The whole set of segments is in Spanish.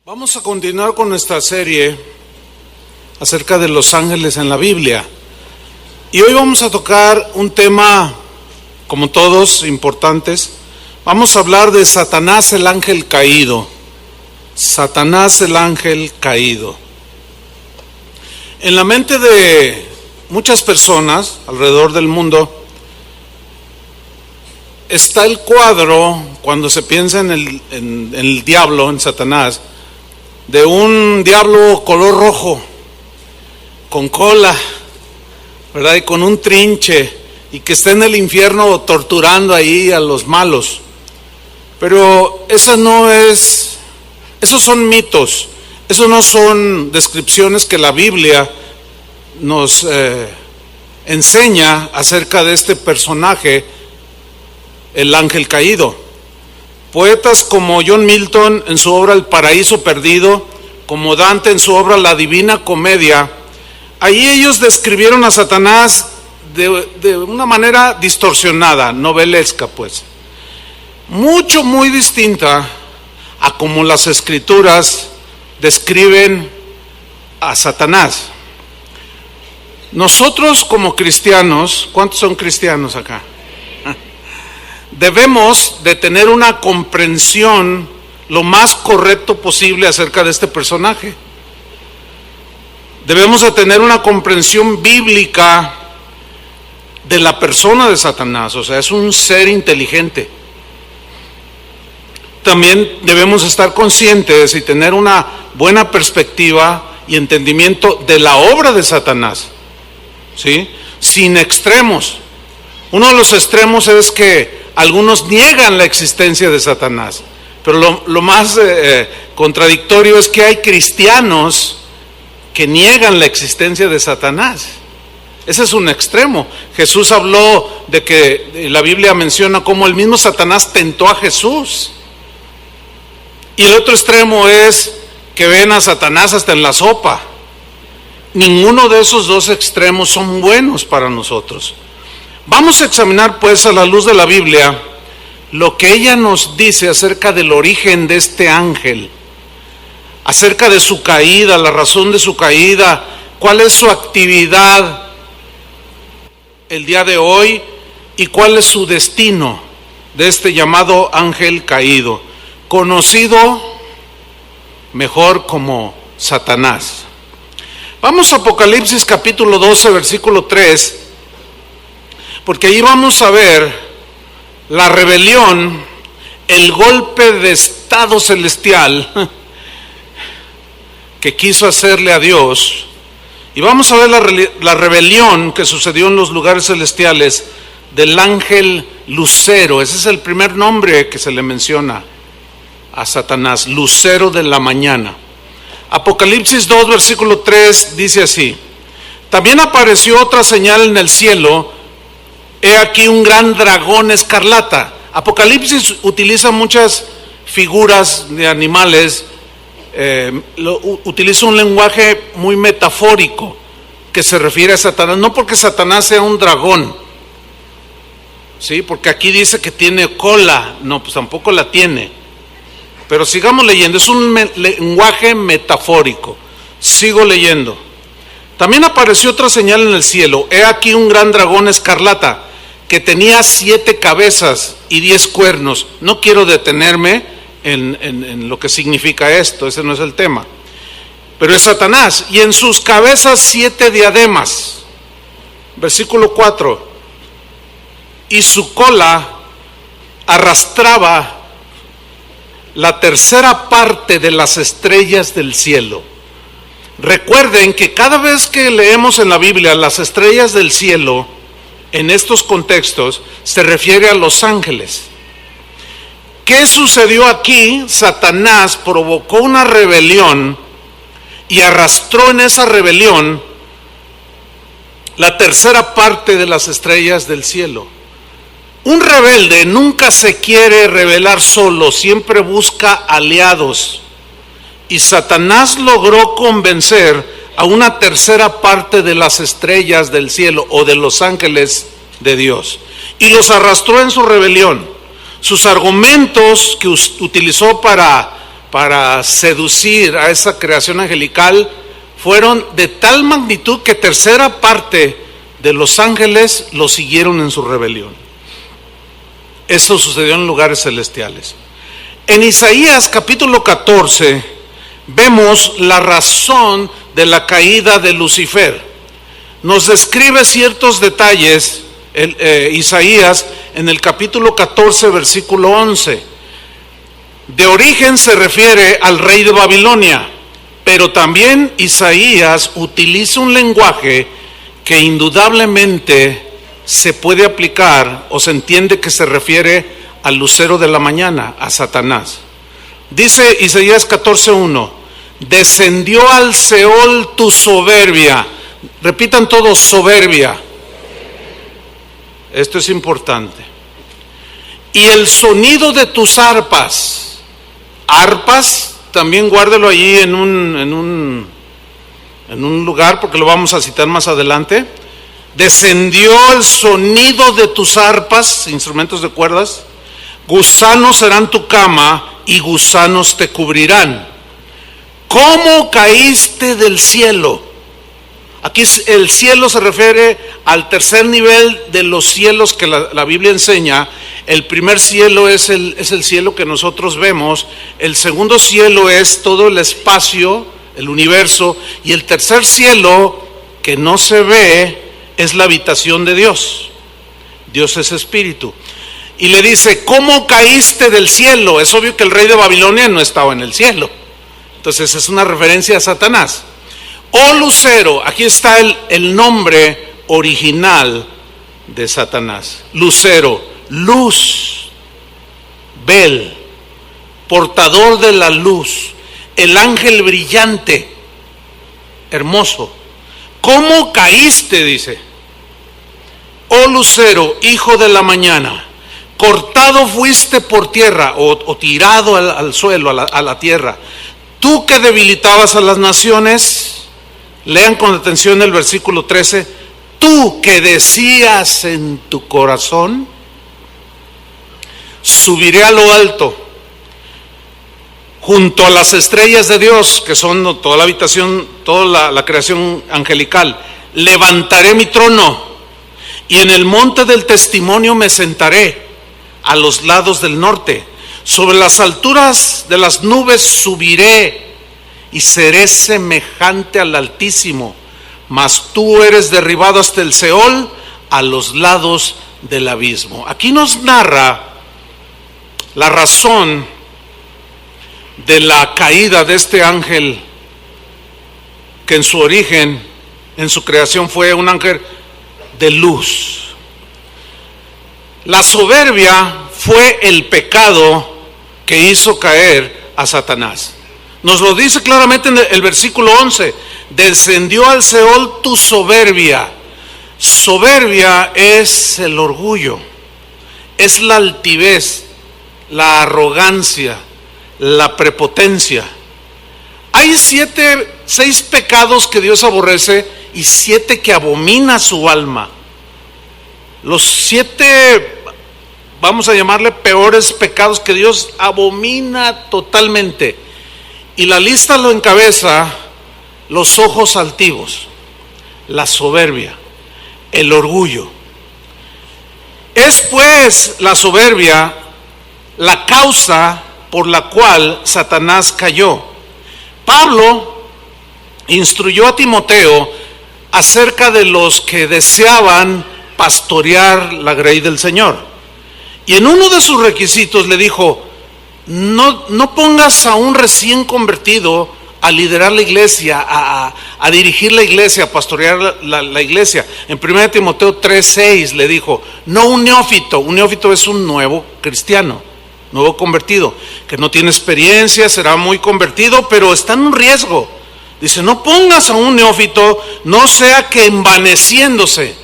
Vamos a continuar con nuestra serie acerca de los ángeles en la Biblia. Y hoy vamos a tocar un tema, como todos, importantes. Vamos a hablar de Satanás, el ángel caído. Satanás, el ángel caído. En la mente de muchas personas alrededor del mundo está el cuadro, cuando se piensa en el diablo, en Satanás, de un diablo color rojo, con cola, ¿verdad? Y con un trinche, y que está en el infierno torturando ahí a los malos. Pero esos son mitos, esos no son descripciones que la Biblia nos enseña acerca de este personaje, el ángel caído. Poetas como John Milton en su obra El Paraíso Perdido, como Dante en su obra La Divina Comedia, ahí ellos describieron a Satanás de una manera distorsionada, novelesca pues, muy distinta a como las Escrituras describen a Satanás. Nosotros como cristianos, ¿cuántos son cristianos acá? Debemos de tener una comprensión lo más correcto posible acerca de este personaje. Debemos de tener una comprensión bíblica de la persona de Satanás, o sea, es un ser inteligente. También debemos estar conscientes y tener una buena perspectiva y entendimiento de la obra de Satanás, ¿sí? Sin extremos. Uno de los extremos es que algunos niegan la existencia de Satanás, pero lo más contradictorio es que hay cristianos que niegan la existencia de Satanás. Ese es un extremo. Jesús habló de que la Biblia menciona cómo el mismo Satanás tentó a Jesús. Y el otro extremo es que ven a Satanás hasta en la sopa. Ninguno de esos dos extremos son buenos para nosotros. Vamos a examinar pues a la luz de la Biblia lo que ella nos dice acerca del origen de este ángel, acerca de su caída, la razón de su caída, cuál es su actividad el día de hoy y cuál es su destino de este llamado ángel caído, conocido mejor como Satanás. Vamos a Apocalipsis capítulo 12, versículo 3, porque ahí vamos a ver la rebelión, el golpe de estado celestial que quiso hacerle a Dios. Y vamos a ver la rebelión que sucedió en los lugares celestiales del ángel Lucero. Ese es el primer nombre que se le menciona a Satanás, Lucero de la mañana. Apocalipsis 2, versículo 3 dice así: también apareció otra señal en el cielo. He aquí un gran dragón escarlata. Apocalipsis utiliza muchas figuras de animales, utiliza un lenguaje muy metafórico que se refiere a Satanás, no porque Satanás sea un dragón, ¿sí? Porque aquí dice que tiene cola, no, pues tampoco la tiene. Pero sigamos leyendo, es un lenguaje metafórico. Sigo leyendo. También apareció otra señal en el cielo. He aquí un gran dragón escarlata, que tenía 7 cabezas y 10 cuernos. No quiero detenerme en lo que significa esto, ese no es el tema. Pero es Satanás, y en sus cabezas 7 diademas. Versículo 4. Y su cola arrastraba la tercera parte de las estrellas del cielo. Recuerden que cada vez que leemos en la Biblia las estrellas del cielo, en estos contextos se refiere a los ángeles. ¿Qué sucedió aquí? Satanás provocó una rebelión y arrastró en esa rebelión la tercera parte de las estrellas del cielo. Un rebelde nunca se quiere rebelar solo, siempre busca aliados. Y Satanás logró convencer a una tercera parte de las estrellas del cielo o de los ángeles de Dios, y los arrastró en su rebelión. Sus argumentos que utilizó para para seducir a esa creación angelical fueron de tal magnitud que tercera parte de los ángeles lo siguieron en su rebelión. Esto sucedió en lugares celestiales. En Isaías capítulo 14 vemos la razón de la caída de Lucifer. Nos describe ciertos detalles Isaías en el capítulo 14 versículo 11. De origen se refiere al rey de Babilonia, pero también Isaías utiliza un lenguaje que indudablemente se puede aplicar o se entiende que se refiere al lucero de la mañana, a Satanás. Dice Isaías 14:1, descendió al Seol tu soberbia. Repitan todos, soberbia. Esto es importante. Y el sonido de tus arpas. Arpas, también guárdelo allí en un lugar, porque lo vamos a citar más adelante. Descendió el sonido de tus arpas, instrumentos de cuerdas. Gusanos serán tu cama y gusanos te cubrirán. ¿Cómo caíste del cielo? Aquí el cielo se refiere al tercer nivel de los cielos que la Biblia enseña. El primer cielo es el cielo que nosotros vemos. El segundo cielo es todo el espacio, el universo. Y el tercer cielo, que no se ve, es la habitación de Dios. Dios es espíritu. Y le dice, ¿cómo caíste del cielo? Es obvio que el rey de Babilonia no estaba en el cielo. Entonces es una referencia a Satanás. Oh lucero, aquí está el nombre original de Satanás. Lucero, luz, Bel, portador de la luz, el ángel brillante, hermoso. ¿Cómo caíste? Dice. Oh lucero, hijo de la mañana, cortado fuiste por tierra o tirado al suelo, a la tierra. Tú que debilitabas a las naciones. Lean con atención el versículo 13. Tú que decías en tu corazón, subiré a lo alto, junto a las estrellas de Dios, que son toda la habitación, toda la creación angelical. Levantaré mi trono, y en el monte del testimonio me sentaré, a los lados del norte. Sobre las alturas de las nubes subiré, y seré semejante al Altísimo, mas tú eres derribado hasta el Seol, a los lados del abismo. Aquí nos narra la razón de la caída de este ángel, que en su origen, en su creación, fue un ángel de luz. La soberbia fue el pecado que hizo caer a Satanás. Nos lo dice claramente en el versículo 11. Descendió al Seol tu soberbia. Soberbia es el orgullo, es la altivez, la arrogancia, la prepotencia. Hay 6 pecados que Dios aborrece y 7 que abomina su alma. Los 7, vamos a llamarle peores pecados que Dios abomina totalmente. Y la lista lo encabeza los ojos altivos, la soberbia, el orgullo. Es pues la soberbia la causa por la cual Satanás cayó. Pablo instruyó a Timoteo acerca de los que deseaban pastorear la grey del Señor. Y en uno de sus requisitos le dijo, no pongas a un recién convertido a liderar la iglesia, a dirigir la iglesia, a pastorear la iglesia. En 1 Timoteo 3:6 le dijo, no un neófito es un nuevo cristiano, nuevo convertido, que no tiene experiencia, será muy convertido, pero está en un riesgo. Dice, no pongas a un neófito, no sea que envaneciéndose,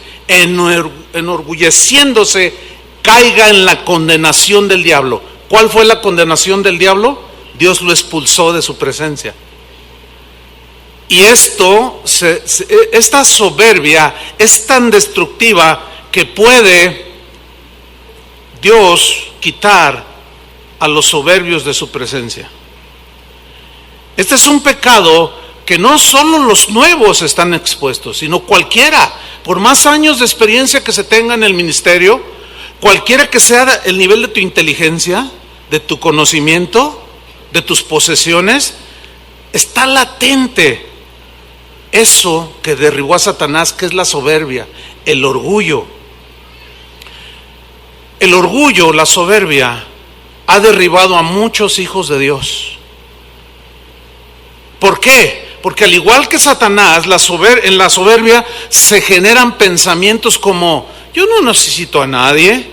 enorgulleciéndose, caiga en la condenación del diablo. ¿Cuál fue la condenación del diablo? Dios lo expulsó de su presencia. Y esta soberbia es tan destructiva que puede Dios quitar a los soberbios de su presencia. Este es un pecado que no solo los nuevos están expuestos, sino cualquiera, por más años de experiencia que se tenga en el ministerio, cualquiera que sea el nivel de tu inteligencia, de tu conocimiento, de tus posesiones, está latente eso que derribó a Satanás, que es la soberbia, el orgullo. El orgullo, la soberbia, ha derribado a muchos hijos de Dios. ¿Por qué? Porque al igual que Satanás, en la soberbia se generan pensamientos como: yo no necesito a nadie,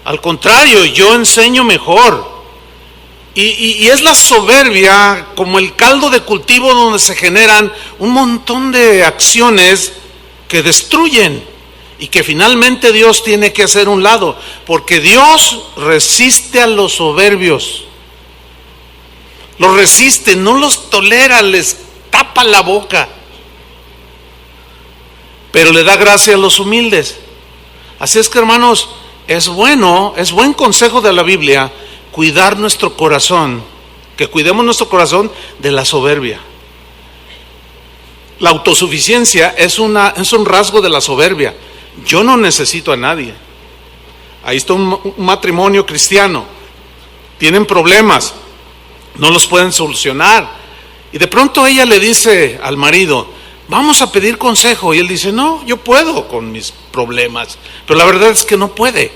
al contrario, yo enseño mejor. Y es la soberbia como el caldo de cultivo donde se generan un montón de acciones que destruyen y que finalmente Dios tiene que hacer un lado, porque Dios resiste a los soberbios. Los resiste, no los tolera, les tapa la boca, pero le da gracia a los humildes. Así es que, hermanos, es buen consejo de la Biblia cuidar nuestro corazón, que cuidemos nuestro corazón de la soberbia. La autosuficiencia es un rasgo de la soberbia. Yo no necesito a nadie. Ahí está un matrimonio cristiano, tienen problemas, no los pueden solucionar, y de pronto ella le dice al marido: vamos a pedir consejo, y él dice: no, yo puedo con mis problemas, pero la verdad es que no puede.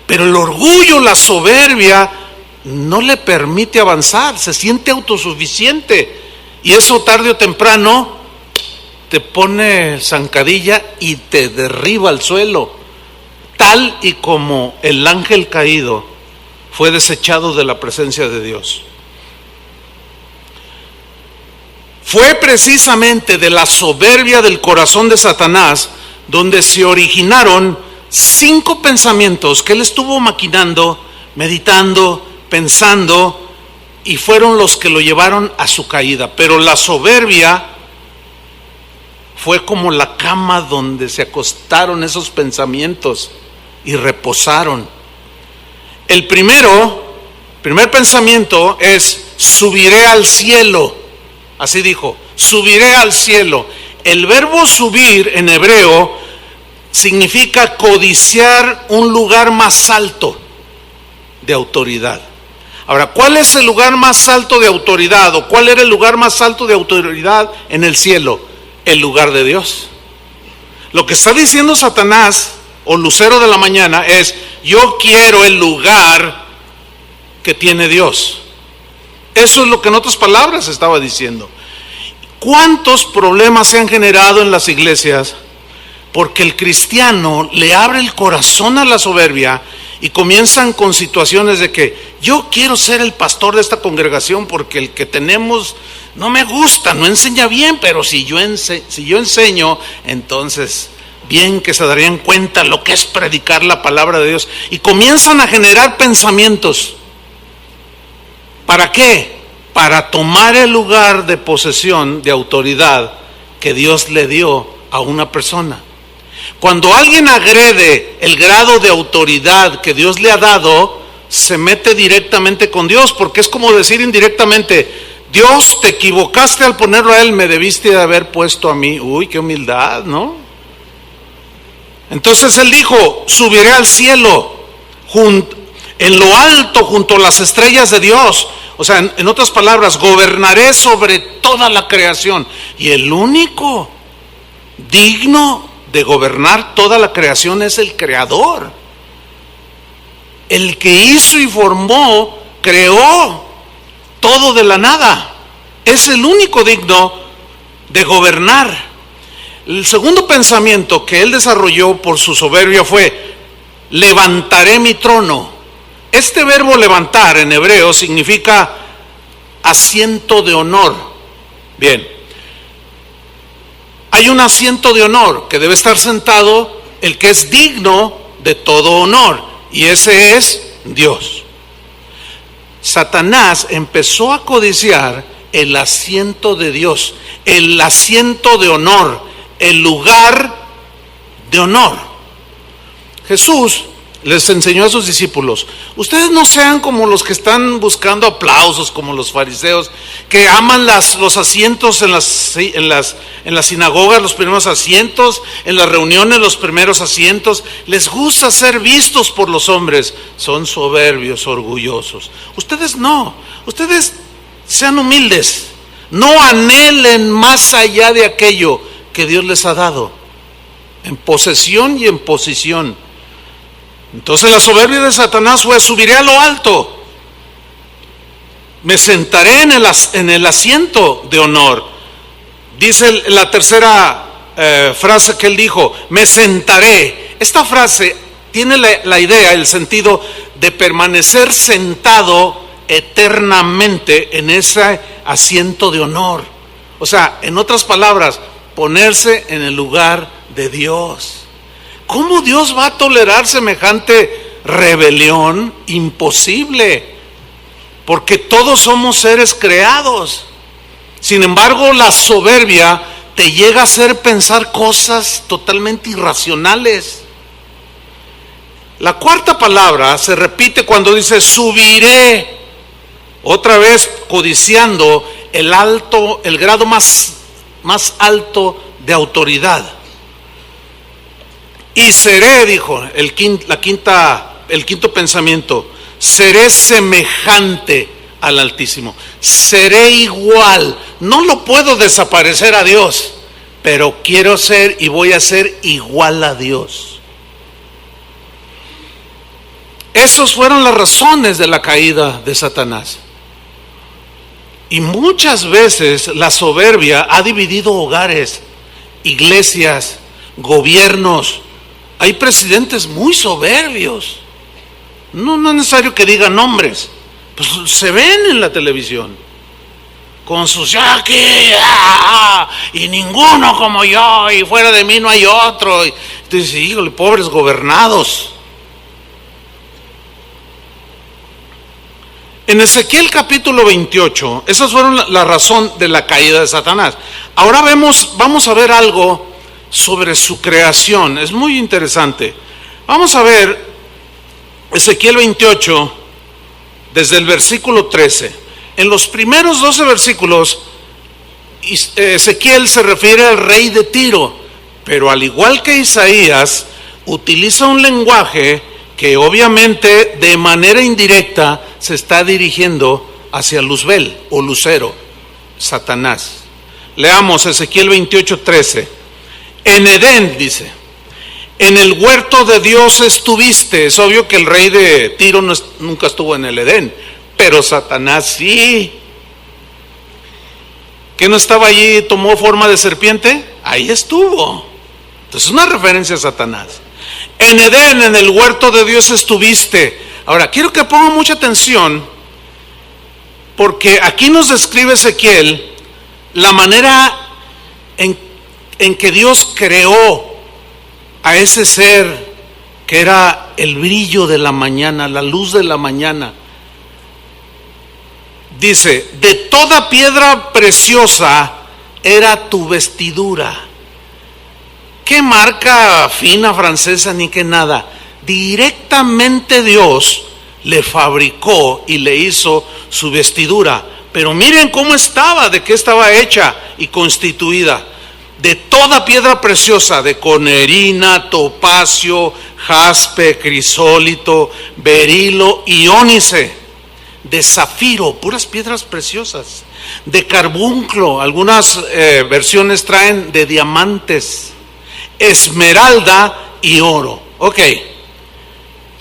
Pero el orgullo, la soberbia, no le permite avanzar, se siente autosuficiente, y eso tarde o temprano te pone zancadilla y te derriba al suelo, tal y como el ángel caído fue desechado de la presencia de Dios. Fue precisamente de la soberbia del corazón de Satanás donde se originaron 5 pensamientos que él estuvo maquinando, meditando, pensando, y fueron los que lo llevaron a su caída. Pero la soberbia fue como la cama donde se acostaron esos pensamientos y reposaron. El primer pensamiento es: subiré al cielo. Así dijo: subiré al cielo. El verbo subir en hebreo significa codiciar un lugar más alto de autoridad. Ahora, ¿cuál es el lugar más alto de autoridad? ¿O cuál era el lugar más alto de autoridad en el cielo? El lugar de Dios. Lo que está diciendo Satanás, o lucero de la mañana, es: yo quiero el lugar que tiene Dios. Eso es lo que en otras palabras estaba diciendo. ¿Cuántos problemas se han generado en las iglesias? Porque el cristiano le abre el corazón a la soberbia y comienzan con situaciones de que: yo quiero ser el pastor de esta congregación porque el que tenemos no me gusta, no enseña bien, pero si yo enseño, entonces bien que se darían cuenta lo que es predicar la palabra de Dios. Y comienzan a generar pensamientos. ¿Para qué? Para tomar el lugar de posesión, de autoridad que Dios le dio a una persona. Cuando alguien agrede el grado de autoridad que Dios le ha dado, se mete directamente con Dios, porque es como decir indirectamente: Dios, te equivocaste al ponerlo a él, me debiste de haber puesto a mí. Uy, qué humildad, ¿no? Entonces él dijo: subiré al cielo, en lo alto, junto a las estrellas de Dios. O sea, en otras palabras, gobernaré sobre toda la creación. Y el único digno de gobernar toda la creación es el Creador. El que hizo y formó, creó todo de la nada. Es el único digno de gobernar. El segundo pensamiento que él desarrolló por su soberbia fue: levantaré mi trono. Este verbo levantar en hebreo significa asiento de honor. Bien, hay un asiento de honor que debe estar sentado el que es digno de todo honor, y ese es Dios. Satanás empezó a codiciar el asiento de Dios, el asiento de honor, el lugar de honor. Jesús les enseñó a sus discípulos: ustedes no sean como los que están buscando aplausos, como los fariseos, que aman los asientos en las sinagogas, los primeros asientos, en las reuniones los primeros asientos. Les gusta ser vistos por los hombres. Son soberbios, orgullosos. Ustedes no, ustedes sean humildes. No anhelen más allá de aquello que Dios les ha dado, en posesión y en posición. Entonces la soberbia de Satanás fue: subiré a lo alto, me sentaré en el asiento de honor. Dice la tercera frase que él dijo: me sentaré. Esta frase tiene la idea, el sentido de permanecer sentado eternamente en ese asiento de honor. O sea, en otras palabras, ponerse en el lugar de Dios. ¿Cómo Dios va a tolerar semejante rebelión? Imposible, porque todos somos seres creados. Sin embargo, la soberbia te llega a hacer pensar cosas totalmente irracionales. La cuarta palabra se repite cuando dice subiré, otra vez codiciando el grado más alto de autoridad. Y seré, dijo el quinto pensamiento, seré semejante al Altísimo, seré igual. No lo puedo desaparecer a Dios, pero quiero ser y voy a ser igual a Dios. Esas fueron las razones de la caída de Satanás. Y muchas veces la soberbia ha dividido hogares, iglesias, gobiernos. Hay presidentes muy soberbios. No es necesario que digan nombres, pues se ven en la televisión con sus y ninguno como yo, y fuera de mí no hay otro. Y entonces, híjole, pobres gobernados. En Ezequiel capítulo 28, esas fueron la razón de la caída de Satanás. Ahora vamos a ver algo sobre su creación. Es muy interesante. Vamos a ver Ezequiel 28 desde el versículo 13. En los primeros 12 versículos Ezequiel se refiere al rey de Tiro, pero al igual que Isaías utiliza un lenguaje que obviamente de manera indirecta se está dirigiendo hacia Luzbel o Lucero, Satanás. Leamos Ezequiel 28:13. En Edén, dice, en el huerto de Dios estuviste. Es obvio que el rey de Tiro nunca estuvo en el Edén, pero Satanás sí. ¿Que no estaba allí y tomó forma de serpiente? Ahí estuvo. Entonces es una referencia a Satanás. En Edén, en el huerto de Dios estuviste. Ahora, quiero que pongan mucha atención, porque aquí nos describe Ezequiel la manera en que Dios creó a ese ser que era el brillo de la mañana, la luz de la mañana. Dice, de toda piedra preciosa era tu vestidura. ¿Qué marca fina francesa ni qué nada? Directamente Dios le fabricó y le hizo su vestidura. Pero miren cómo estaba, de qué estaba hecha y constituida. De toda piedra preciosa, de conerina, topacio, jaspe, crisólito, berilo y ónice, de zafiro, puras piedras preciosas, de carbunclo, algunas versiones traen de diamantes, esmeralda y oro. Ok,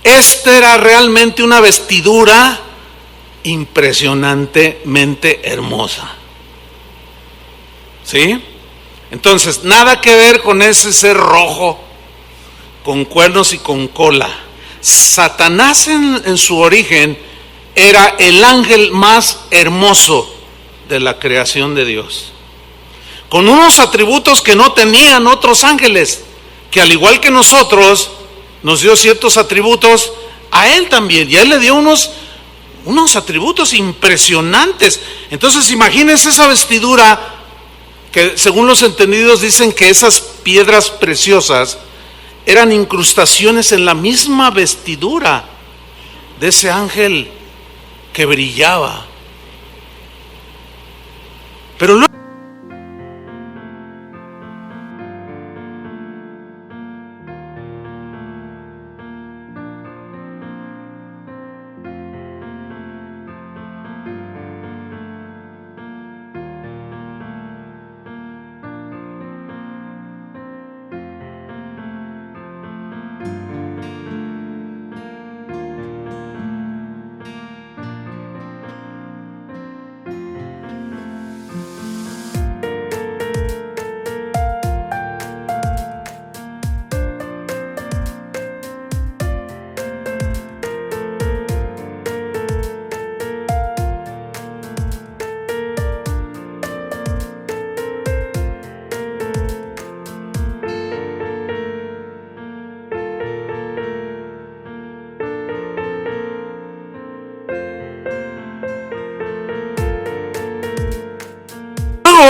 esta era realmente una vestidura impresionantemente hermosa. ¿Sí? Entonces, nada que ver con ese ser rojo, con cuernos y con cola. Satanás en su origen era el ángel más hermoso de la creación de Dios, con unos atributos que no tenían otros ángeles, que al igual que nosotros, nos dio ciertos atributos a él también, y a él le dio unos atributos impresionantes. Entonces, imagínense esa vestidura, que según los entendidos dicen que esas piedras preciosas eran incrustaciones en la misma vestidura de ese ángel que brillaba. Pero luego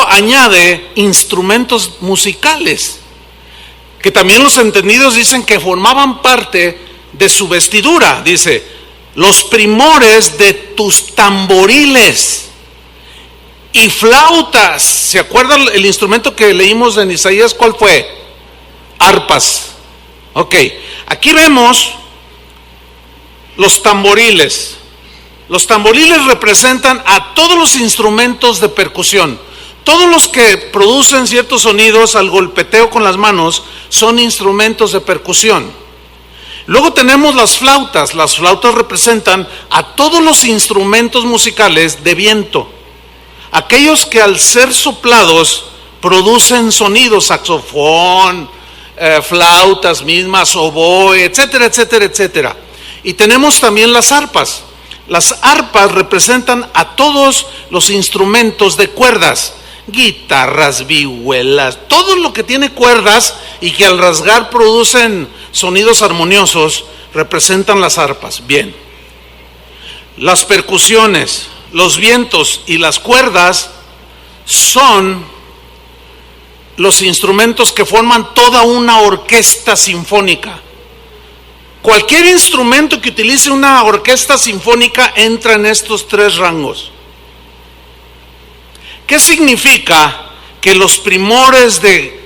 añade instrumentos musicales, que también los entendidos dicen que formaban parte de su vestidura. Dice, los primores de tus tamboriles y flautas. ¿Se acuerdan el instrumento que leímos en Isaías? ¿Cuál fue? Arpas. Ok, aquí vemos los tamboriles. Los tamboriles representan a todos los instrumentos de percusión. Todos los que producen ciertos sonidos al golpeteo con las manos son instrumentos de percusión. Luego tenemos las flautas. Las flautas representan a todos los instrumentos musicales de viento. Aquellos que al ser soplados producen sonidos, saxofón, flautas mismas, oboe, etcétera, etcétera, etcétera. Y tenemos también las arpas. Las arpas representan a todos los instrumentos de cuerdas. Guitarras, vihuelas, todo lo que tiene cuerdas y que al rasgar producen sonidos armoniosos, representan las arpas. Bien, las percusiones, los vientos y las cuerdas son los instrumentos que forman toda una orquesta sinfónica. Cualquier instrumento que utilice una orquesta sinfónica entra en estos tres rangos. ¿Qué significa que los primores de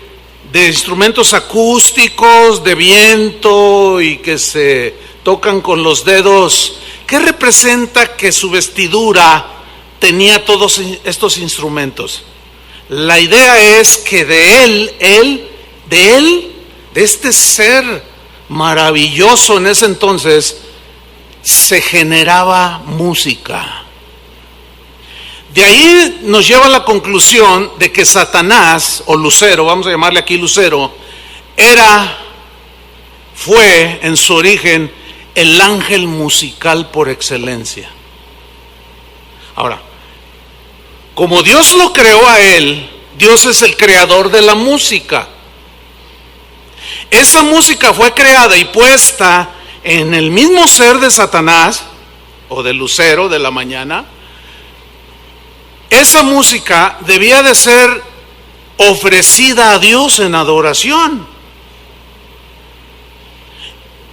instrumentos acústicos, de viento y que se tocan con los dedos, qué representa que su vestidura tenía todos estos instrumentos? La idea es que de este ser maravilloso en ese entonces, se generaba música. De ahí nos lleva a la conclusión de que Satanás, o Lucero, vamos a llamarle aquí Lucero, fue en su origen el ángel musical por excelencia. Ahora, como Dios lo creó a él, Dios es el creador de la música. Esa música fue creada y puesta en el mismo ser de Satanás, o de Lucero de la mañana. Esa música debía de ser ofrecida a Dios en adoración.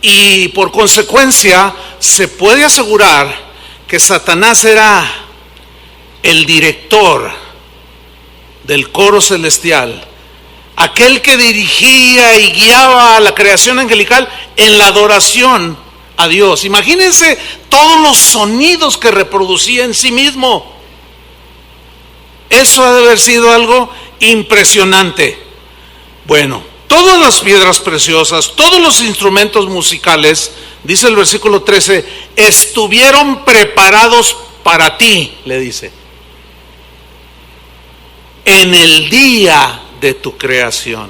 Y por consecuencia, se puede asegurar que Satanás era el director del coro celestial, aquel que dirigía y guiaba a la creación angelical en la adoración a Dios. Imagínense todos los sonidos que reproducía en sí mismo. Eso ha de haber sido algo impresionante. Bueno, todas las piedras preciosas, todos los instrumentos musicales, dice el versículo 13, estuvieron preparados para ti, le dice, en el día de tu creación.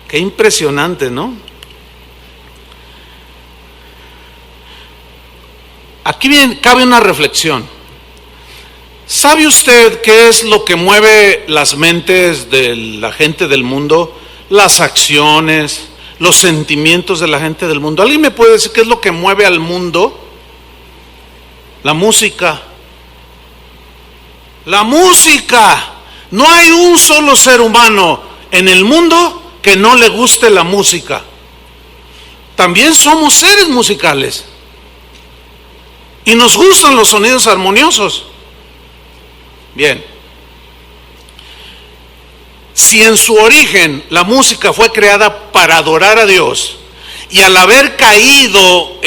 Qué impresionante, ¿no? Aquí cabe una reflexión. ¿Sabe usted qué es lo que mueve las mentes de la gente del mundo? Las acciones, los sentimientos de la gente del mundo. ¿Alguien me puede decir qué es lo que mueve al mundo? La música. La música. No hay un solo ser humano en el mundo que no le guste la música. También somos seres musicales y nos gustan los sonidos armoniosos. Bien, si en su origen la música fue creada para adorar a Dios, y al haber caído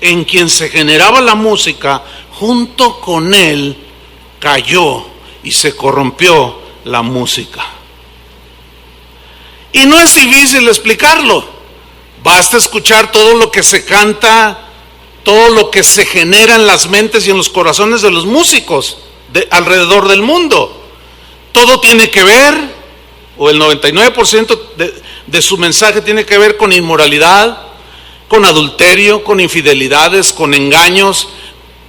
en quien se generaba la música, junto con él cayó y se corrompió la música. Y no es difícil explicarlo. Basta escuchar todo lo que se canta, todo lo que se genera en las mentes y en los corazones de los músicos alrededor del mundo. Todo tiene que ver, o el 99% de su mensaje tiene que ver con inmoralidad, con adulterio, con infidelidades, con engaños,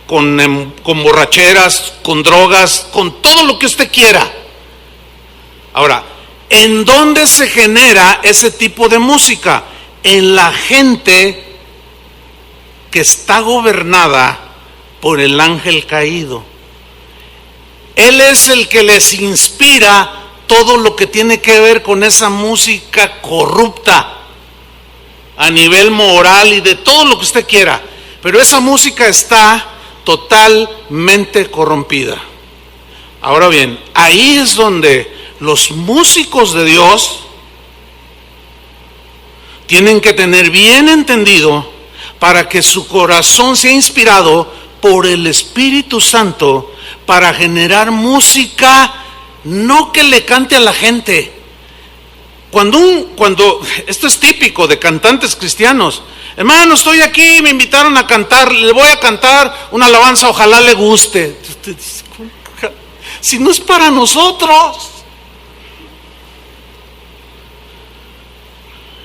con borracheras, con drogas, con todo lo que usted quiera. Ahora, ¿en dónde se genera ese tipo de música? En la gente que está gobernada por el ángel caído. Él es el que les inspira todo lo que tiene que ver con esa música corrupta a nivel moral y de todo lo que usted quiera, pero esa música está totalmente corrompida. Ahora bien, ahí es donde los músicos de Dios tienen que tener bien entendido, para que su corazón sea inspirado por el Espíritu Santo para generar música, no que le cante a la gente. Cuando esto es típico de cantantes cristianos: hermano, estoy aquí, me invitaron a cantar, le voy a cantar una alabanza, ojalá le guste. Si no es para nosotros.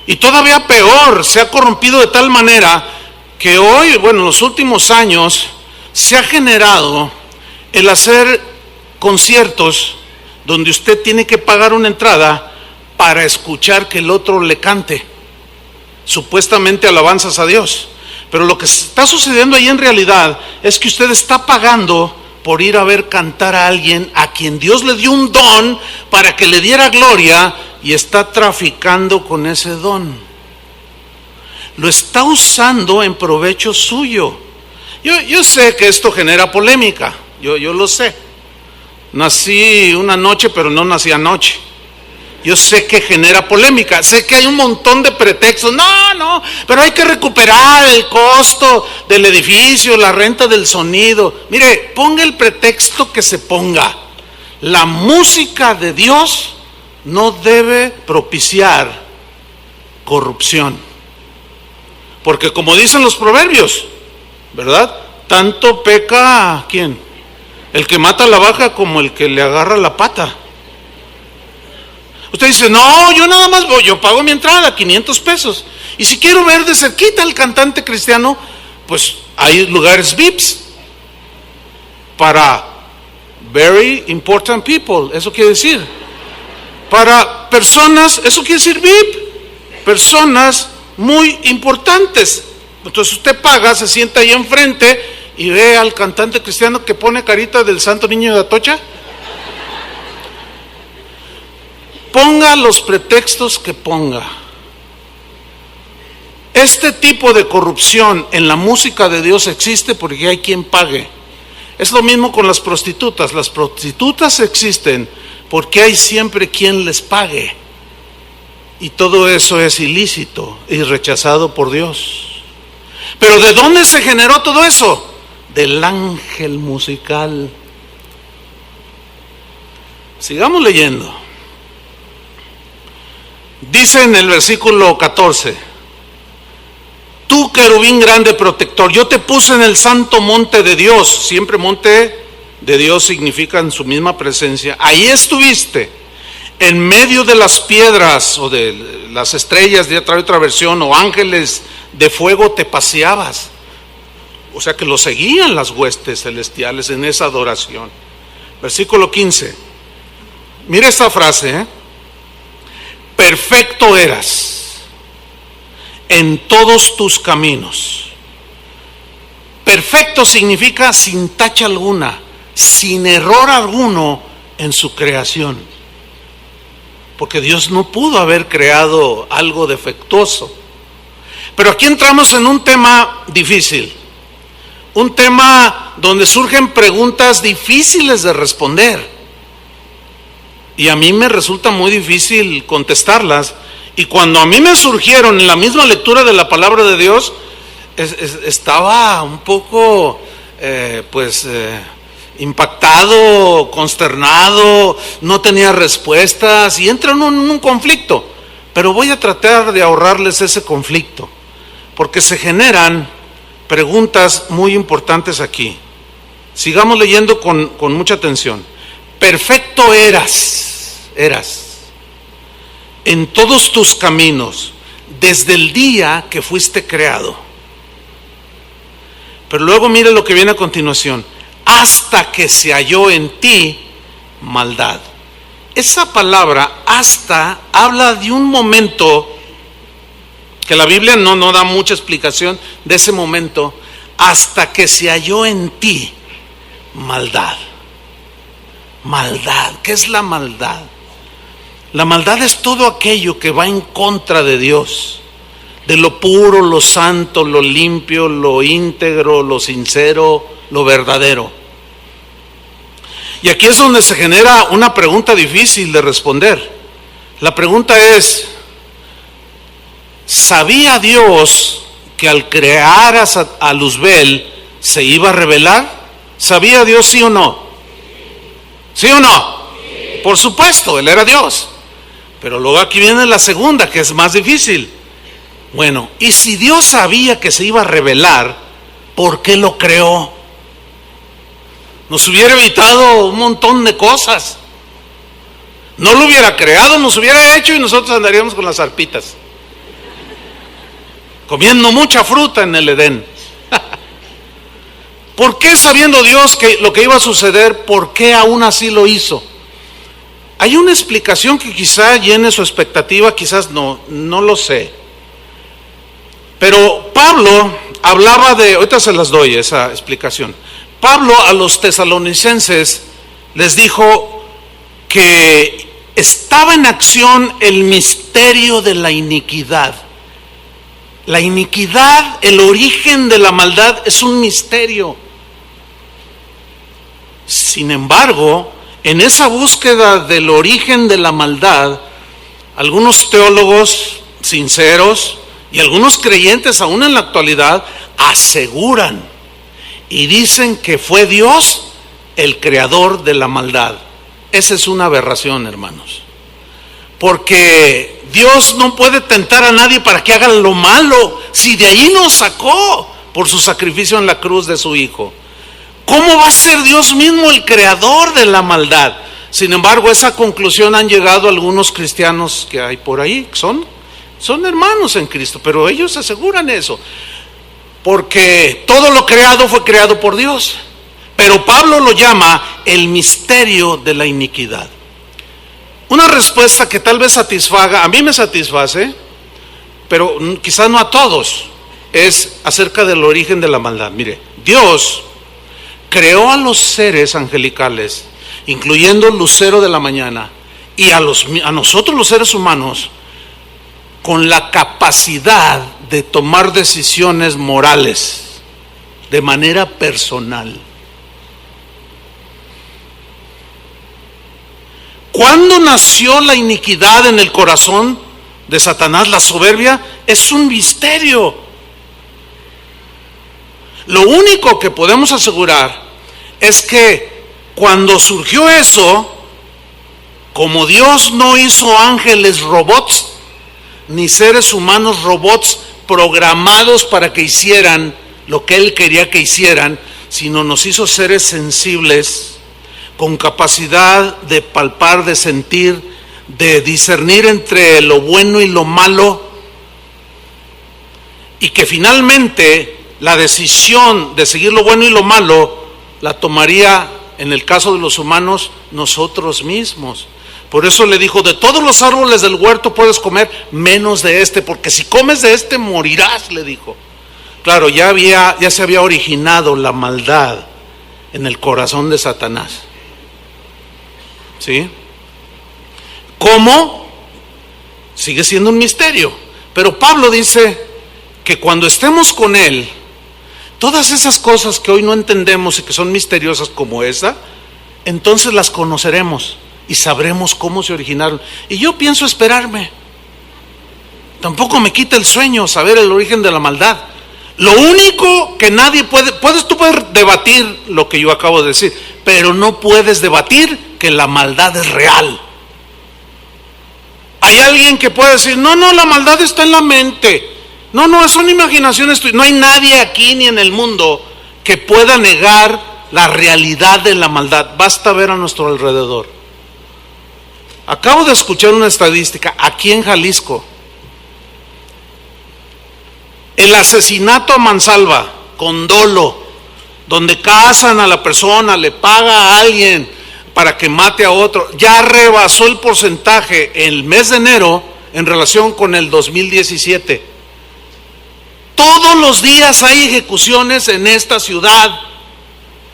Y todavía peor, se ha corrompido de tal manera que hoy, en los últimos años, se ha generado el hacer conciertos donde usted tiene que pagar una entrada para escuchar que el otro le cante, supuestamente alabanzas a Dios. Pero lo que está sucediendo ahí en realidad es que usted está pagando por ir a ver cantar a alguien a quien Dios le dio un don para que le diera gloria, y está traficando con ese don. Lo está usando en provecho suyo. Yo sé que esto genera polémica, yo lo sé. Nací una noche, pero no nací anoche. Yo sé que genera polémica, sé que hay un montón de pretextos. No, pero hay que recuperar el costo del edificio, la renta del sonido. Mire, ponga el pretexto que se ponga. La música de Dios no debe propiciar corrupción. Porque como dicen los proverbios, ¿verdad? Tanto peca, ¿quién? El que mata la vaca como el que le agarra la pata. Usted dice: no, yo nada más voy, yo pago mi entrada, 500 pesos. Y si quiero ver de cerquita al cantante cristiano, pues hay lugares VIPs para very important people, eso quiere decir. Para personas, eso quiere decir VIP, personas muy importantes. Entonces usted paga, se sienta ahí enfrente y ve al cantante cristiano que pone carita del Santo Niño de Atocha. Ponga los pretextos que ponga. Este tipo de corrupción en la música de Dios existe porque hay quien pague. Es lo mismo con las prostitutas. Las prostitutas existen porque hay siempre quien les pague. Y todo eso es ilícito y rechazado por Dios. Pero ¿de dónde se generó todo eso? Del ángel musical. Sigamos leyendo. Dice en el versículo 14: tú, querubín grande protector, yo te puse en el santo monte de Dios. Siempre monte de Dios significa en su misma presencia. Ahí estuviste, en medio de las piedras o de las estrellas, de otra versión, o ángeles de fuego te paseabas. O sea que lo seguían las huestes celestiales en esa adoración. Versículo 15. Mira esta frase, perfecto eras en todos tus caminos. Perfecto significa sin tacha alguna, sin error alguno en su creación. porque Dios no pudo haber creado algo defectuoso. Pero aquí entramos en un tema difícil, un tema donde surgen preguntas difíciles de responder. Y a mí me resulta muy difícil contestarlas. Y cuando a mí me surgieron en la misma lectura de la palabra de Dios, estaba un poco, impactado, consternado, no tenía respuestas y entra en un conflicto. Pero voy a tratar de ahorrarles ese conflicto, porque se generan preguntas muy importantes aquí. Sigamos leyendo con mucha atención. Perfecto eras en todos tus caminos desde el día que fuiste creado. Pero luego mire lo que viene a continuación. Hasta que se halló en ti maldad. Esa palabra hasta habla de un momento que la Biblia no da mucha explicación de ese momento. Hasta que se halló en ti maldad. Maldad, ¿qué es la maldad? La maldad es todo aquello que va en contra de Dios, de lo puro, lo santo, lo limpio, lo íntegro, lo sincero, lo verdadero. Y aquí es donde se genera una pregunta difícil de responder. La pregunta es, ¿sabía Dios que al crear a Luzbel se iba a revelar? ¿Sabía Dios sí o no? ¿Sí o no? Sí. Por supuesto, Él era Dios. Pero luego aquí viene la segunda, que es más difícil. Bueno, y si Dios sabía que se iba a revelar, ¿por qué lo creó? Nos hubiera evitado un montón de cosas. No lo hubiera creado, nos hubiera hecho y nosotros andaríamos con las arpitas, comiendo mucha fruta en el Edén. ¿Por qué, sabiendo Dios que lo que iba a suceder, por qué aún así lo hizo? Hay una explicación que quizá llene su expectativa, quizás no lo sé. Pero Pablo hablaba de, ahorita se las doy esa explicación. Pablo a los tesalonicenses les dijo que estaba en acción el misterio de la iniquidad. La iniquidad, el origen de la maldad es un misterio. Sin embargo, en esa búsqueda del origen de la maldad, algunos teólogos sinceros y algunos creyentes aún en la actualidad aseguran y dicen que fue Dios el creador de la maldad. Esa es una aberración, hermanos, porque Dios no puede tentar a nadie para que haga lo malo, si de ahí nos sacó por su sacrificio en la cruz de su Hijo. ¿Cómo va a ser Dios mismo el creador de la maldad? Sin embargo, a esa conclusión han llegado algunos cristianos que hay por ahí, son hermanos en Cristo, pero ellos aseguran eso, porque todo lo creado fue creado por Dios. Pero Pablo lo llama el misterio de la iniquidad. Una respuesta que tal vez satisfaga, a mí me satisface, pero quizás no a todos, es acerca del origen de la maldad. Mire, Dios creó a los seres angelicales, incluyendo el lucero de la mañana, y a nosotros los seres humanos, con la capacidad de tomar decisiones morales de manera personal. ¿Cuándo nació la iniquidad en el corazón de Satanás, la soberbia? Es un misterio. Lo único que podemos asegurar es que cuando surgió eso, como Dios no hizo ángeles robots, ni seres humanos robots programados para que hicieran lo que Él quería que hicieran, sino nos hizo seres sensibles, con capacidad de palpar, de sentir, de discernir entre lo bueno y lo malo, y que finalmente la decisión de seguir lo bueno y lo malo la tomaría, en el caso de los humanos, nosotros mismos. Por eso le dijo, de todos los árboles del huerto puedes comer, menos de este, porque si comes de este morirás, le dijo. Claro, ya se había originado la maldad en el corazón de Satanás. ¿Sí? ¿Cómo? sigue siendo un misterio. Pero Pablo dice que cuando estemos con Él, todas esas cosas que hoy no entendemos y que son misteriosas como esa, entonces las conoceremos y sabremos cómo se originaron. Y yo pienso esperarme. Tampoco me quita el sueño saber el origen de la maldad. Lo único que nadie tú puedes debatir lo que yo acabo de decir, pero no puedes debatir que la maldad es real. Hay alguien que puede decir, no, la maldad está en la mente. No, son imaginaciones tuyas. No hay nadie aquí ni en el mundo que pueda negar la realidad de la maldad. Basta ver a nuestro alrededor. Acabo de escuchar una estadística aquí en Jalisco. El asesinato a mansalva, con dolo, donde cazan a la persona, le paga a alguien para que mate a otro, ya rebasó el porcentaje el mes de enero en relación con el 2017. Todos los días hay ejecuciones en esta ciudad.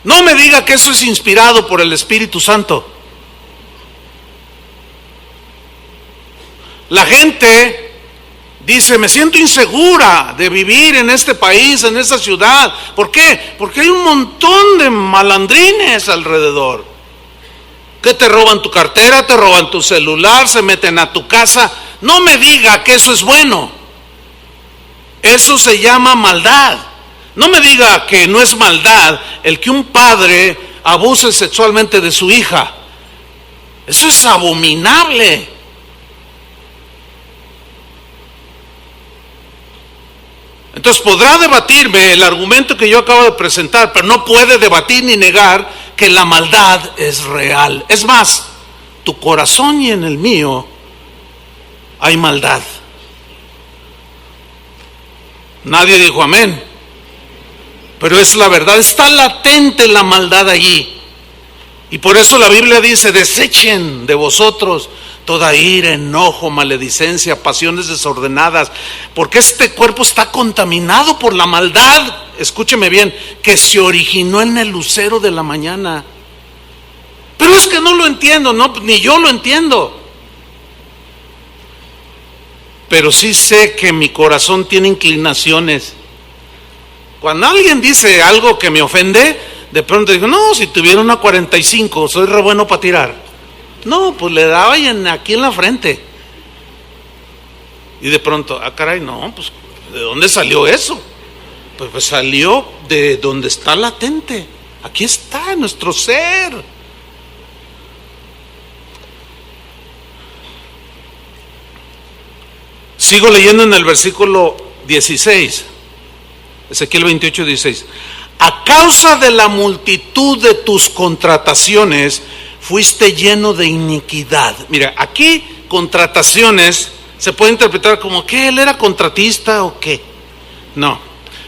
No me diga que eso es inspirado por el Espíritu Santo. La gente dice, me siento insegura de vivir en este país, en esta ciudad. ¿Por qué? Porque hay un montón de malandrines alrededor que te roban tu cartera, te roban tu celular, se meten a tu casa. No me diga que eso es bueno. Eso se llama maldad. No me diga que no es maldad el que un padre abuse sexualmente de su hija. Eso es abominable. Entonces podrá debatirme el argumento que yo acabo de presentar, pero no puede debatir ni negar que la maldad es real. Es más, tu corazón y en el mío hay maldad. Nadie dijo amén, pero es la verdad. Está latente la maldad allí. Y por eso la Biblia dice, desechen de vosotros toda ira, enojo, maledicencia, pasiones desordenadas, porque este cuerpo está contaminado por la maldad, escúcheme bien, que se originó en el lucero de la mañana. Pero es que no lo entiendo, no, ni yo lo entiendo. Pero sí sé que mi corazón tiene inclinaciones. Cuando alguien dice algo que me ofende, de pronto digo, no, si tuviera una 45, soy re bueno para tirar. No, pues le daba aquí en la frente. Y de pronto, caray, no, pues ¿de dónde salió eso? Pues salió de donde está latente. Aquí está en nuestro ser. Sigo leyendo en el versículo 16, Ezequiel 28, 16. A causa de la multitud de tus contrataciones, fuiste lleno de iniquidad. Mira, aquí contrataciones se puede interpretar como que él era contratista o qué. No,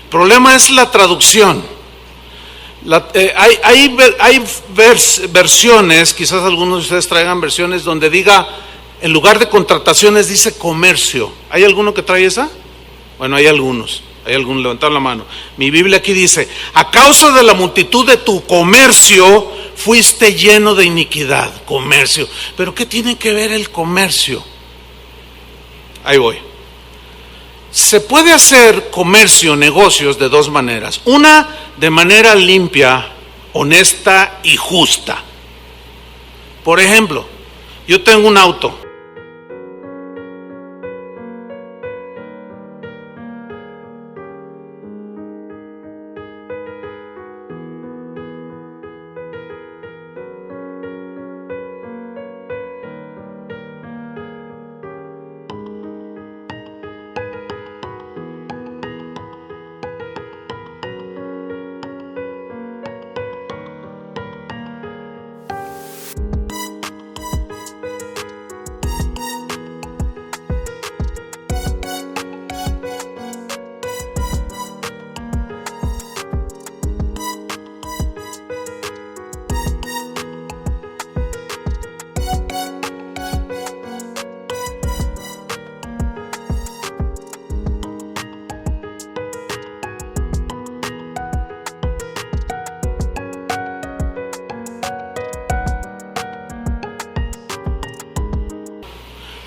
el problema es la traducción. Hay versiones, quizás algunos de ustedes traigan versiones donde diga, en lugar de contrataciones dice comercio. ¿Hay alguno que trae esa? Bueno, hay algunos. Hay algunos, levantaron la mano. Mi Biblia aquí dice, a causa de la multitud de tu comercio, fuiste lleno de iniquidad. Comercio. ¿Pero qué tiene que ver el comercio? Ahí voy. Se puede hacer comercio, negocios de dos maneras. Una, de manera limpia, honesta y justa. Por ejemplo, yo tengo un auto.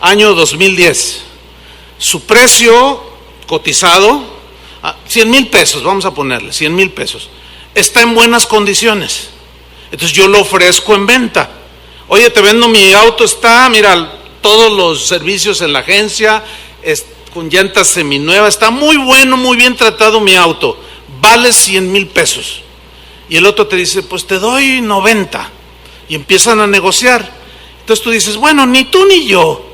Año 2010. su precio cotizado, 100,000 pesos, vamos a ponerle, 100,000 pesos, está en buenas condiciones. Entonces yo lo ofrezco en venta. Oye, te vendo mi auto, está, mira, todos los servicios en la agencia, con llantas seminuevas, está muy bueno, muy bien tratado mi auto, vale 100,000 pesos. Y el otro te dice, pues te doy 90. Y empiezan a negociar. Entonces tú dices, bueno, ni tú ni yo,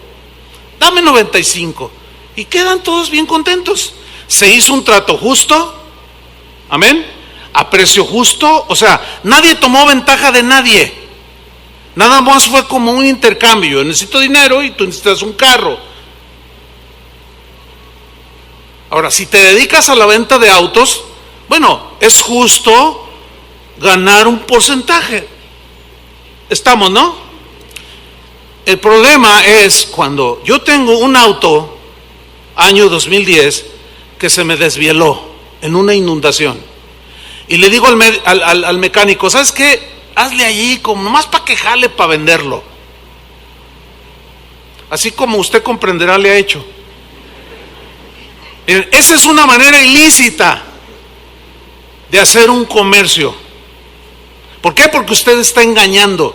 dame 95. Y quedan todos bien contentos. Se hizo un trato justo, amén, a precio justo, o sea, nadie tomó ventaja de nadie. Nada más fue como un intercambio. Yo necesito dinero y tú necesitas un carro. Ahora, si te dedicas a la venta de autos, bueno, es justo ganar un porcentaje. Estamos, ¿no? El problema es cuando yo tengo un auto, año 2010, que se me desvieló en una inundación. Y le digo al mecánico, ¿sabes qué? Hazle allí como nomás para que jale para venderlo. Así como usted comprenderá, le ha hecho. Esa es una manera ilícita de hacer un comercio. ¿Por qué? Porque usted está engañando.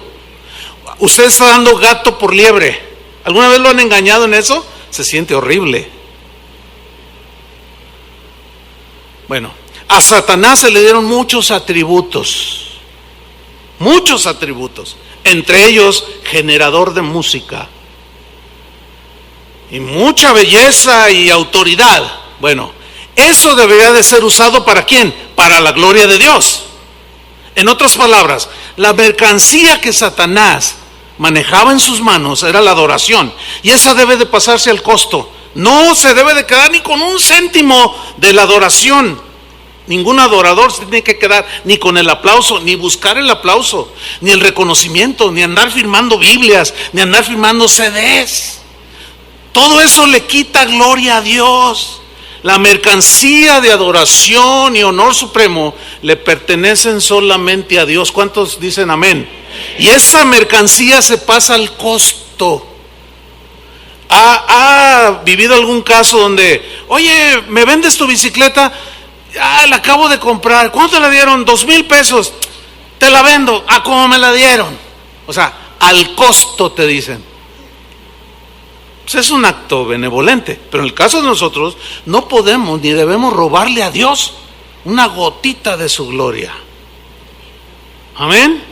Usted está dando gato por liebre. ¿Alguna vez lo han engañado en eso? Se siente horrible. Bueno, a Satanás se le dieron muchos atributos. Muchos atributos. Entre ellos, generador de música. Y mucha belleza y autoridad. Bueno, eso debería de ser usado ¿para quién? Para la gloria de Dios. En otras palabras, la mercancía que Satanás manejaba en sus manos era la adoración. Y esa debe de pasarse al costo. No se debe de quedar ni con un céntimo de la adoración. Ningún adorador se tiene que quedar ni con el aplauso, ni buscar el aplauso, ni el reconocimiento, ni andar firmando Biblias, ni andar firmando CDs. Todo eso le quita gloria a Dios. La mercancía de adoración y honor supremo le pertenecen solamente a Dios. ¿Cuántos dicen amén? Y esa mercancía se pasa al costo. ¿Ha vivido algún caso donde, oye, ¿me vendes tu bicicleta? La acabo de comprar. ¿Cuánto te la dieron? 2,000 pesos. Te la vendo. ¿Cómo me la dieron? O sea, al costo te dicen. Pues es un acto benevolente, pero en el caso de nosotros no podemos ni debemos robarle a Dios una gotita de su gloria. Amén.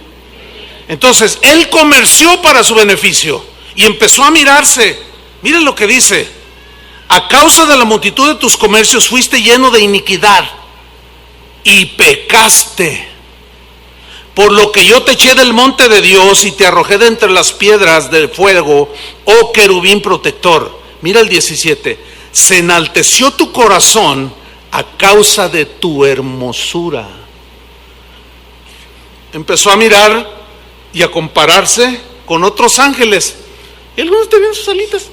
Entonces él comerció para su beneficio y empezó a mirarse. Miren lo que dice: a causa de la multitud de tus comercios fuiste lleno de iniquidad y pecaste. Por lo que yo te eché del monte de Dios y te arrojé de entre las piedras del fuego, oh querubín protector. Mira el 17. Se enalteció tu corazón a causa de tu hermosura. Empezó a mirar y a compararse con otros ángeles. Y algunos tenían sus alitas.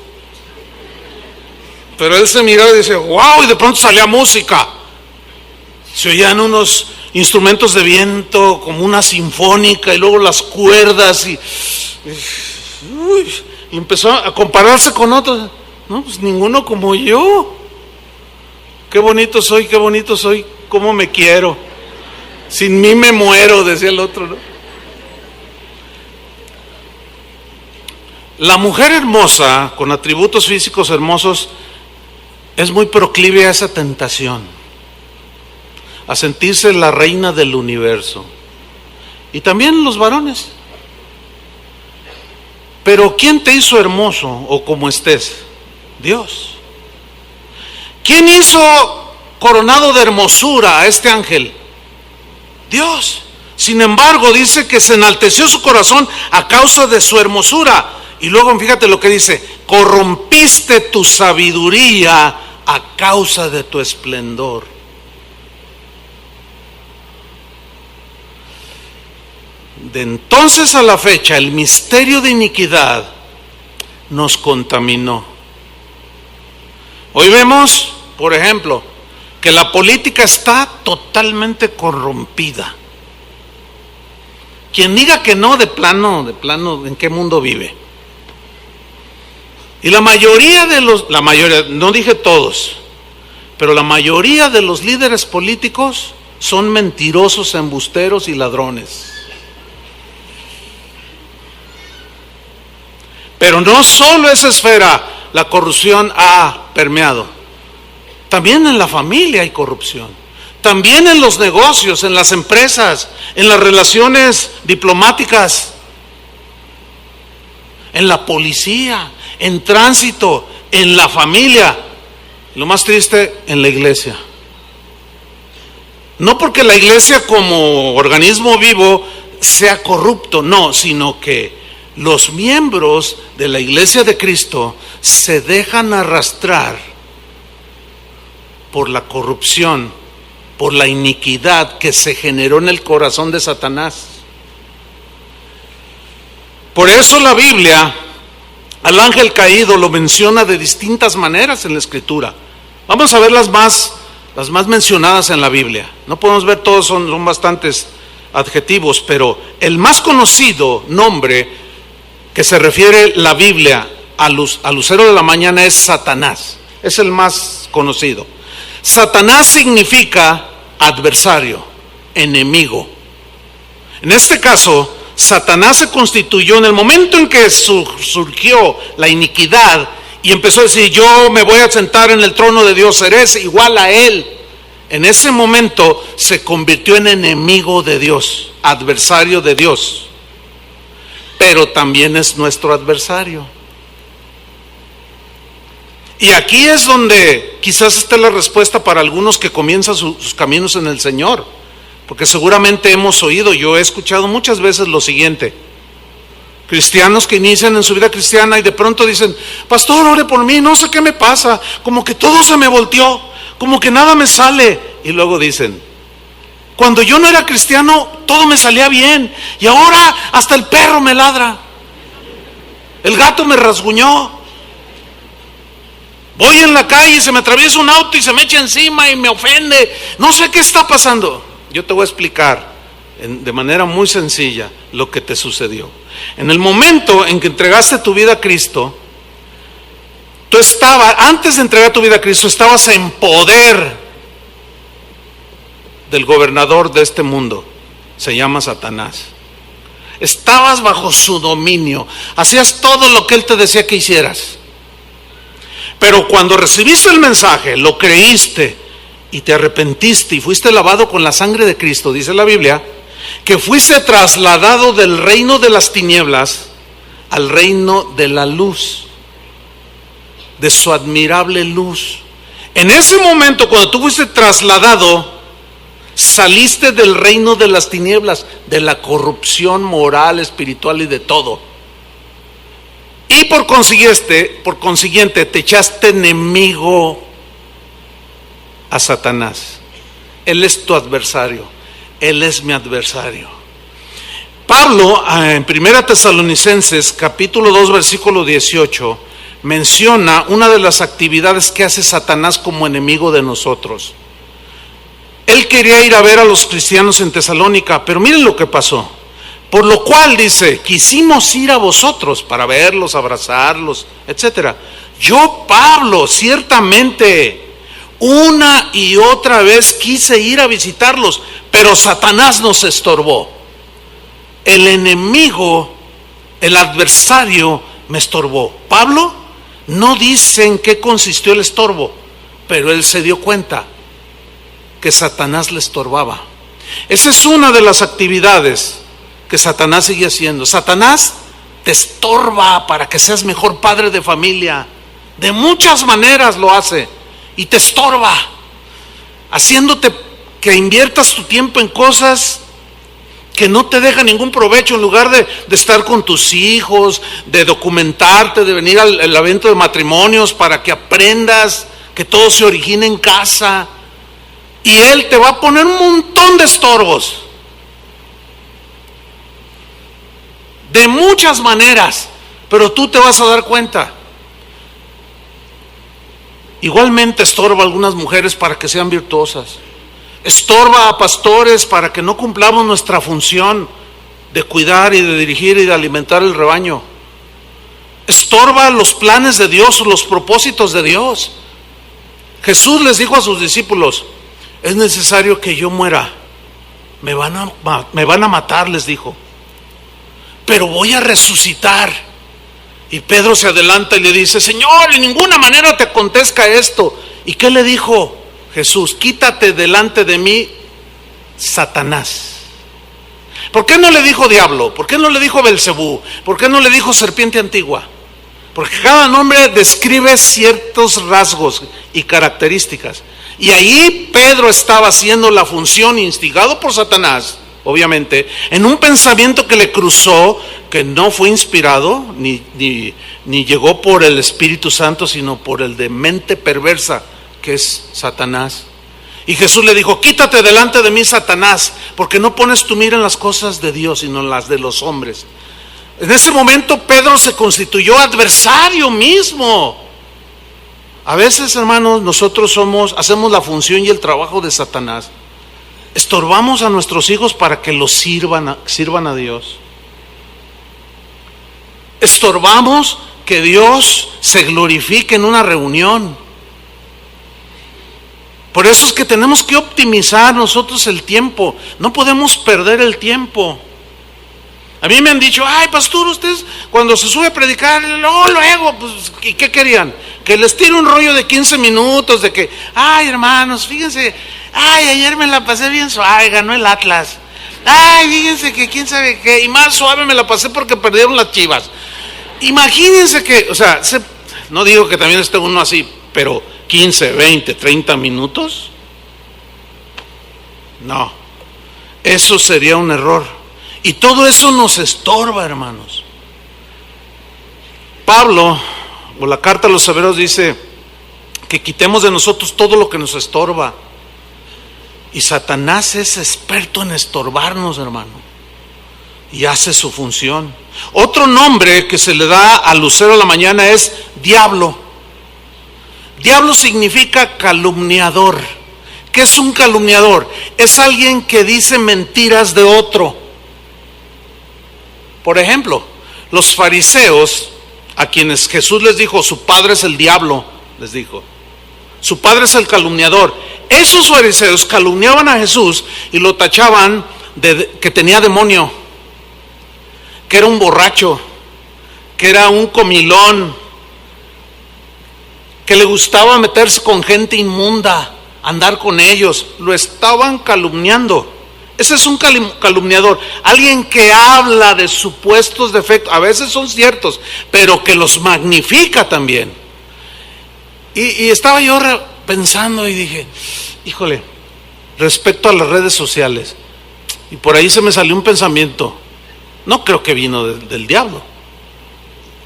Pero él se miraba y decía, wow, y de pronto salía música. Se oían unos instrumentos de viento, como una sinfónica, y luego las cuerdas, y empezó a compararse con otros. No, pues ninguno como yo. Qué bonito soy, cómo me quiero. Sin mí me muero, decía el otro, ¿no? La mujer hermosa, con atributos físicos hermosos, es muy proclive a esa tentación, a sentirse la reina del universo. Y también los varones. Pero ¿quién te hizo hermoso o como estés? Dios. ¿Quién hizo coronado de hermosura a este ángel? Dios. Sin embargo, dice que se enalteció su corazón a causa de su hermosura. Y luego fíjate lo que dice: corrompiste tu sabiduría a causa de tu esplendor. De entonces a la fecha, el misterio de iniquidad nos contaminó. Hoy vemos, por ejemplo, que la política está totalmente corrompida. Quien diga que no, de plano, ¿en qué mundo vive? Y no dije todos, pero la mayoría de los líderes políticos son mentirosos, embusteros y ladrones. Pero no solo esa esfera la corrupción ha permeado, también en la familia hay corrupción, también en los negocios, en las empresas, en las relaciones diplomáticas, en la policía, en tránsito, en la familia, lo más triste, en la iglesia. No porque la iglesia como organismo vivo sea corrupto, no, sino que los miembros de la iglesia de Cristo se dejan arrastrar por la corrupción, por la iniquidad que se generó en el corazón de Satanás. Por eso la Biblia al ángel caído lo menciona de distintas maneras en la Escritura. Vamos a ver las más mencionadas en la Biblia. No podemos ver todos, son bastantes adjetivos, pero el más conocido nombre que se refiere la Biblia al lucero de la mañana es Satanás. Es el más conocido. Satanás significa adversario, enemigo. En este caso, Satanás se constituyó en el momento en que surgió la iniquidad y empezó a decir: yo me voy a sentar en el trono de Dios, seré igual a Él. En ese momento se convirtió en enemigo de Dios, adversario de Dios. Pero también es nuestro adversario. Y aquí es donde quizás esté la respuesta para algunos que comienzan sus caminos en el Señor. Porque seguramente hemos oído, yo he escuchado muchas veces lo siguiente: cristianos que inician en su vida cristiana y de pronto dicen: pastor, ore por mí, no sé qué me pasa, como que todo se me volteó, como que nada me sale. Y luego dicen: cuando yo no era cristiano todo me salía bien, y ahora hasta el perro me ladra, el gato me rasguñó, voy en la calle y se me atraviesa un auto y se me echa encima y me ofende, no sé qué está pasando. Yo te voy a explicar de manera muy sencilla lo que te sucedió. En el momento en que entregaste tu vida a Cristo, tú antes de entregar tu vida a Cristo, estabas en poder del gobernador de este mundo, se llama Satanás. Estabas bajo su dominio, hacías todo lo que él te decía que hicieras. Pero cuando recibiste el mensaje, lo creíste y te arrepentiste y fuiste lavado con la sangre de Cristo, dice la Biblia, que fuiste trasladado del reino de las tinieblas al reino de la luz, de su admirable luz. En ese momento, cuando tú fuiste trasladado, saliste del reino de las tinieblas, de la corrupción moral, espiritual y de todo. Y por consiguiente te echaste enemigo a Satanás. Él es tu adversario, él es mi adversario. Pablo en 1 Tesalonicenses capítulo 2 versículo 18 menciona una de las actividades que hace Satanás como enemigo de nosotros. Él quería ir a ver a los cristianos en Tesalónica, pero miren lo que pasó. Por lo cual dice: quisimos ir a vosotros para verlos, abrazarlos, etcétera. Yo, Pablo, ciertamente una y otra vez quise ir a visitarlos, pero Satanás nos estorbó. El enemigo, el adversario, me estorbó. Pablo no dice en qué consistió el estorbo, pero él se dio cuenta que Satanás le estorbaba. Esa es una de las actividades que Satanás sigue haciendo. Satanás te estorba para que seas mejor padre de familia. De muchas maneras lo hace. Y te estorba, haciéndote que inviertas tu tiempo en cosas que no te dejan ningún provecho, en lugar de estar con tus hijos, de documentarte, de venir al evento de matrimonios para que aprendas que todo se origina en casa. Y él te va a poner un montón de estorbos, de muchas maneras, pero tú te vas a dar cuenta. Igualmente estorba a algunas mujeres para que sean virtuosas. Estorba a pastores para que no cumplamos nuestra función de cuidar y de dirigir y de alimentar el rebaño. estorba los planes de Dios o los propósitos de Dios. Jesús les dijo a sus discípulos: es necesario que yo muera. Me van a matar, les dijo, pero voy a resucitar. Y Pedro se adelanta y le dice: Señor, en ninguna manera te acontezca esto. ¿Y qué le dijo Jesús? Quítate delante de mí, Satanás. ¿Por qué no le dijo diablo? ¿Por qué no le dijo Belcebú? ¿Por qué no le dijo serpiente antigua? Porque cada nombre describe ciertos rasgos y características. Y ahí Pedro estaba haciendo la función, instigado por Satanás, obviamente, en un pensamiento que le cruzó, que no fue inspirado, ni llegó por el Espíritu Santo, sino por el de mente perversa, que es Satanás. Y Jesús le dijo: quítate delante de mí, Satanás, porque no pones tu mira en las cosas de Dios, sino en las de los hombres. En ese momento Pedro se constituyó adversario mismo. A veces, hermanos, nosotros hacemos la función y el trabajo de Satanás. Estorbamos a nuestros hijos para que los sirvan a Dios. Estorbamos que Dios se glorifique en una reunión. Por eso es que tenemos que optimizar nosotros el tiempo. No podemos perder el tiempo. A mí me han dicho: ay, pastor, ustedes cuando se sube a predicar, luego, pues, ¿y qué querían? Que les tire un rollo de 15 minutos de que, ay, hermanos, fíjense, ay, ayer me la pasé bien suave, ganó el Atlas. Ay, fíjense que quién sabe qué, y más suave me la pasé porque perdieron las Chivas. Imagínense que, o sea, no digo que también esté uno así, pero 15, 20, 30 minutos, no, eso sería un error. Y todo eso nos estorba, hermanos. Pablo, o la carta a los Hebreos, dice que quitemos de nosotros todo lo que nos estorba. Y Satanás es experto en estorbarnos, hermano, y hace su función. Otro nombre que se le da al lucero de la mañana es diablo. Diablo significa calumniador. ¿Qué es un calumniador? Es alguien que dice mentiras de otro. Por ejemplo, los fariseos, a quienes Jesús les dijo: su padre es el diablo, les dijo, su padre es el calumniador. Esos fariseos calumniaban a Jesús y lo tachaban de que tenía demonio, que era un borracho, que era un comilón, que le gustaba meterse con gente inmunda, andar con ellos. Lo estaban calumniando. Ese es un calumniador, alguien que habla de supuestos defectos, a veces son ciertos, pero que los magnifica también. Y estaba yo pensando y dije: híjole, respecto a las redes sociales, y por ahí se me salió un pensamiento: no creo que vino del diablo,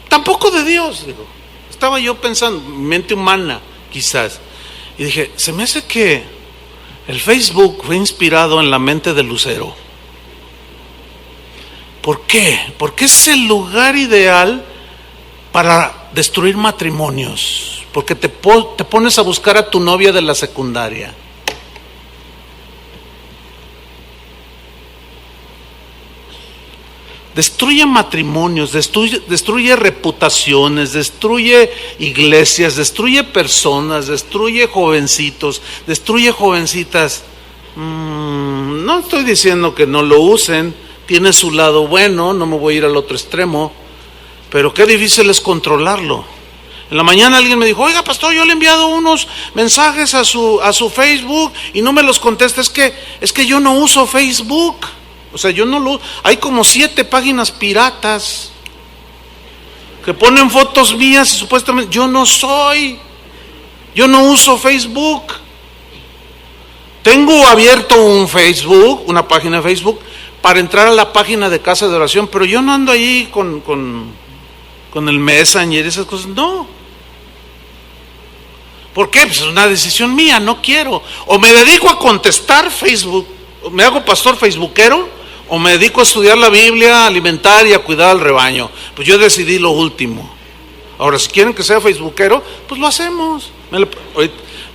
tampoco de Dios. Digo, estaba yo pensando, mente humana quizás, y dije: se me hace que el Facebook fue inspirado en la mente de Lucero. ¿Por qué? Porque es el lugar ideal para destruir matrimonios. Porque te pones a buscar a tu novia de la secundaria. Destruye matrimonios, destruye reputaciones, destruye iglesias, destruye personas, destruye jovencitos, destruye jovencitas. No estoy diciendo que no lo usen, tiene su lado bueno, no me voy a ir al otro extremo, pero qué difícil es controlarlo. En la mañana alguien me dijo: oiga, pastor, yo le he enviado unos mensajes a su Facebook y no me los contesta. Es que yo no uso Facebook. O sea, yo no lo... Hay como 7 páginas piratas que ponen fotos mías y supuestamente... Yo no uso Facebook. Tengo abierto un Facebook, una página de Facebook, para entrar a la página de Casa de Oración, pero yo no ando ahí con el Messenger y esas cosas, no. ¿Por qué? Pues es una decisión mía, no quiero. O me dedico a contestar Facebook, o me hago pastor facebookero, o me dedico a estudiar la Biblia, a alimentar y a cuidar al rebaño. Pues yo decidí lo último. Ahora, si quieren que sea facebookero, pues lo hacemos.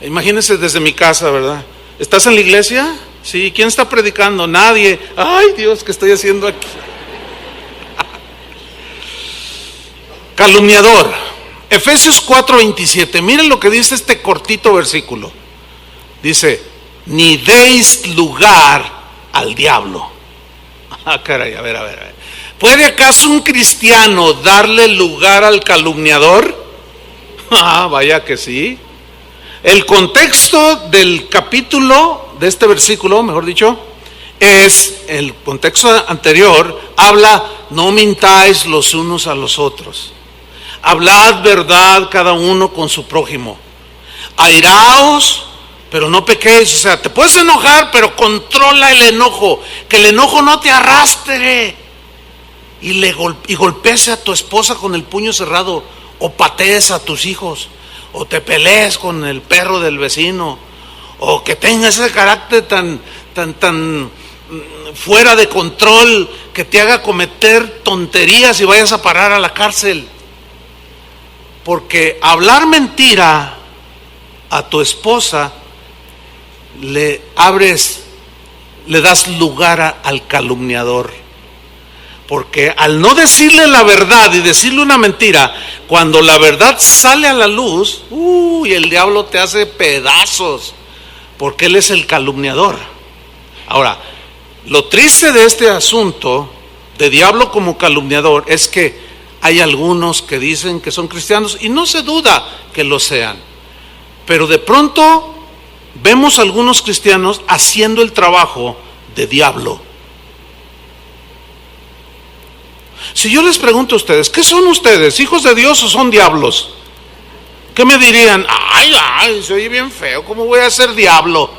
Imagínense desde mi casa, ¿verdad? ¿Estás en la iglesia? Sí. ¿Quién está predicando? Nadie. Ay, Dios, ¿qué estoy haciendo aquí? Calumniador. Efesios 4:27. Miren lo que dice este cortito versículo. Dice, ni deis lugar al diablo. Ah, caray, a ver. ¿Puede acaso un cristiano darle lugar al calumniador? Ah, vaya que sí. El contexto del capítulo, de este versículo, mejor dicho, es el contexto anterior, habla, no mintáis los unos a los otros. Hablad verdad cada uno con su prójimo. Airaos, pero no pequéis. O sea, te puedes enojar, pero controla el enojo. Que el enojo no te arrastre y golpees a tu esposa con el puño cerrado, o patees a tus hijos, o te pelees con el perro del vecino, o que tengas ese carácter tan fuera de control que te haga cometer tonterías y vayas a parar a la cárcel. Porque hablar mentira a tu esposa, le das lugar al calumniador. Porque al no decirle la verdad y decirle una mentira, cuando la verdad sale a la luz, el diablo te hace pedazos, porque él es el calumniador. Ahora, lo triste de este asunto de diablo como calumniador es que hay algunos que dicen que son cristianos, y no se duda que lo sean, pero de pronto vemos a algunos cristianos haciendo el trabajo de diablo. Si yo les pregunto a ustedes, ¿qué son ustedes? ¿Hijos de Dios o son diablos? ¿Qué me dirían? Ay, se oye bien feo, ¿cómo voy a ser diablo?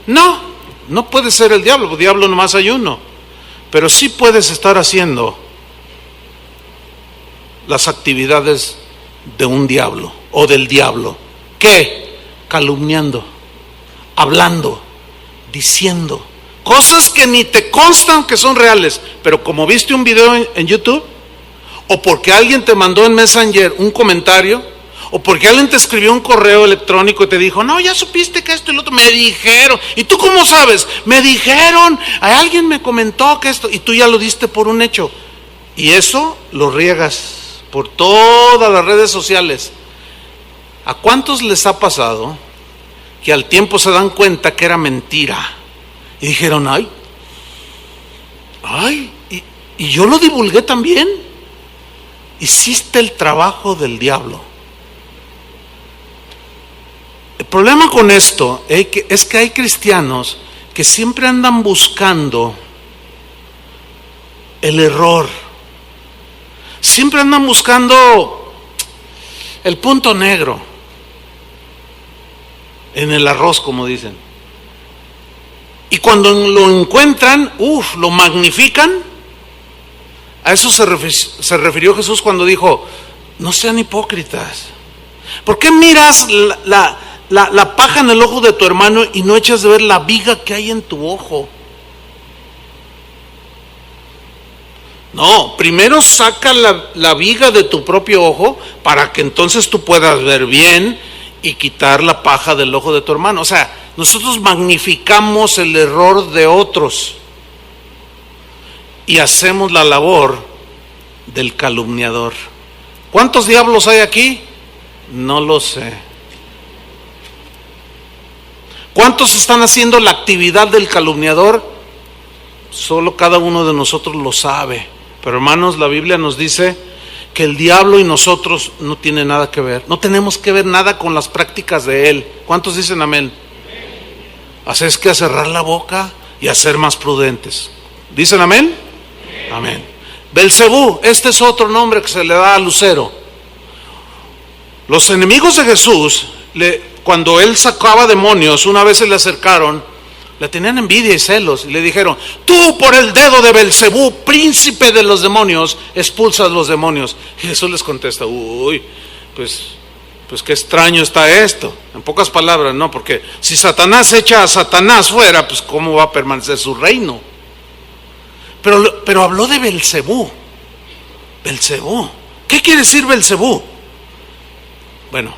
No puede ser el diablo, porque diablo nomás hay uno. Pero sí puedes estar haciendo las actividades de un diablo o del diablo. ¿Qué? Calumniando, hablando, diciendo cosas que ni te constan que son reales, pero como viste un video en YouTube, o porque alguien te mandó en Messenger un comentario, o porque alguien te escribió un correo electrónico y te dijo, no, ya supiste que esto y lo otro, me dijeron. ¿Y tú cómo sabes? Me dijeron, alguien me comentó que esto, y tú ya lo diste por un hecho. Y eso lo riegas por todas las redes sociales. ¿A cuántos les ha pasado que al tiempo se dan cuenta que era mentira? Y dijeron, y yo lo divulgué también. Hiciste el trabajo del diablo. El problema con esto es que hay cristianos que siempre andan buscando el error. Siempre andan buscando el punto negro en el arroz, como dicen. Y cuando lo encuentran, lo magnifican. A eso se refirió Jesús cuando dijo, no sean hipócritas. ¿Por qué miras la paja en el ojo de tu hermano y no echas de ver la viga que hay en tu ojo? No, primero saca la viga de tu propio ojo para que entonces tú puedas ver bien y quitar la paja del ojo de tu hermano. O sea, nosotros magnificamos el error de otros y hacemos la labor del calumniador. ¿Cuántos diablos hay aquí? No lo sé. ¿Cuántos están haciendo la actividad del calumniador? Solo cada uno de nosotros lo sabe. Pero hermanos, la Biblia nos dice que el diablo y nosotros no tienen nada que ver. No tenemos que ver nada con las prácticas de él. ¿Cuántos dicen amén? Así es que a cerrar la boca y a ser más prudentes. ¿Dicen amén? Amén. Belcebú, este es otro nombre que se le da a Lucero. Los enemigos de Jesús, cuando él sacaba demonios, una vez se le acercaron, le tenían envidia y celos y le dijeron, tú por el dedo de Belcebú, príncipe de los demonios, expulsas los demonios. Y Jesús les contesta, pues qué extraño está esto. En pocas palabras, no, porque si Satanás echa a Satanás fuera, pues cómo va a permanecer su reino. Pero habló de Belcebú. Belcebú, ¿qué quiere decir Belcebú? Bueno,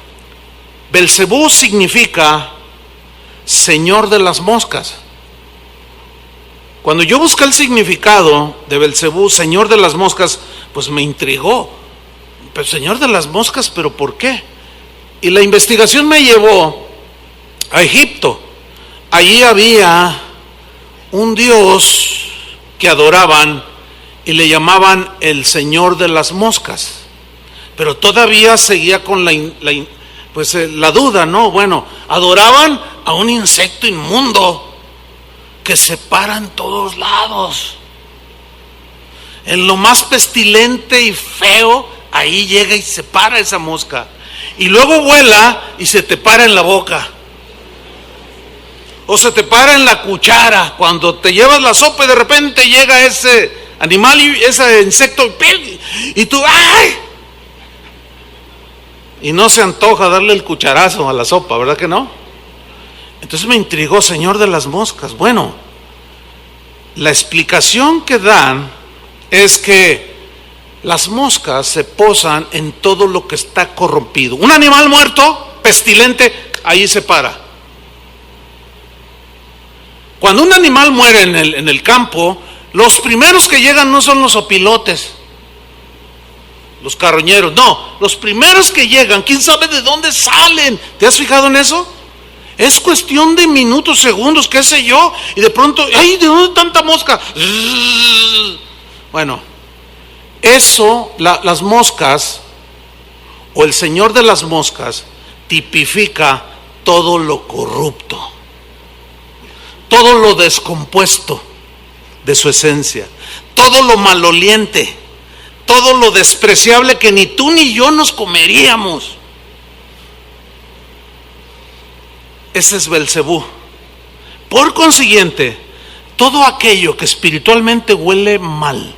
Belcebú significa señor de las moscas. Cuando yo busqué el significado de Belcebú, señor de las moscas, pues me intrigó. Pero Señor de las moscas, ¿pero por qué? Y la investigación me llevó a Egipto. Allí había un dios que adoraban y le llamaban el Señor de las moscas. Pero todavía seguía con la duda, ¿no? Bueno, adoraban a un insecto inmundo que se para en todos lados. En lo más pestilente y feo, ahí llega y se para esa mosca. Y luego vuela y se te para en la boca. O se te para en la cuchara cuando te llevas la sopa y de repente llega ese animal y ese insecto y tú ¡ay! Y no se antoja darle el cucharazo a la sopa, ¿verdad que no? Entonces me intrigó, Señor de las moscas. Bueno, la explicación que dan es que las moscas se posan en todo lo que está corrompido. Un animal muerto, pestilente, ahí se para. Cuando un animal muere en el campo, los primeros que llegan no son los opilotes, los carroñeros, no, los primeros que llegan, quién sabe de dónde salen. ¿Te has fijado en eso? Es cuestión de minutos, segundos, qué sé yo, y de pronto, ¡ay! ¿De dónde tanta mosca? Bueno, eso, las moscas, o el Señor de las moscas, tipifica todo lo corrupto, todo lo descompuesto de su esencia, todo lo maloliente, todo lo despreciable que ni tú ni yo nos comeríamos. Ese es Belcebú. Por consiguiente, todo aquello que espiritualmente huele mal,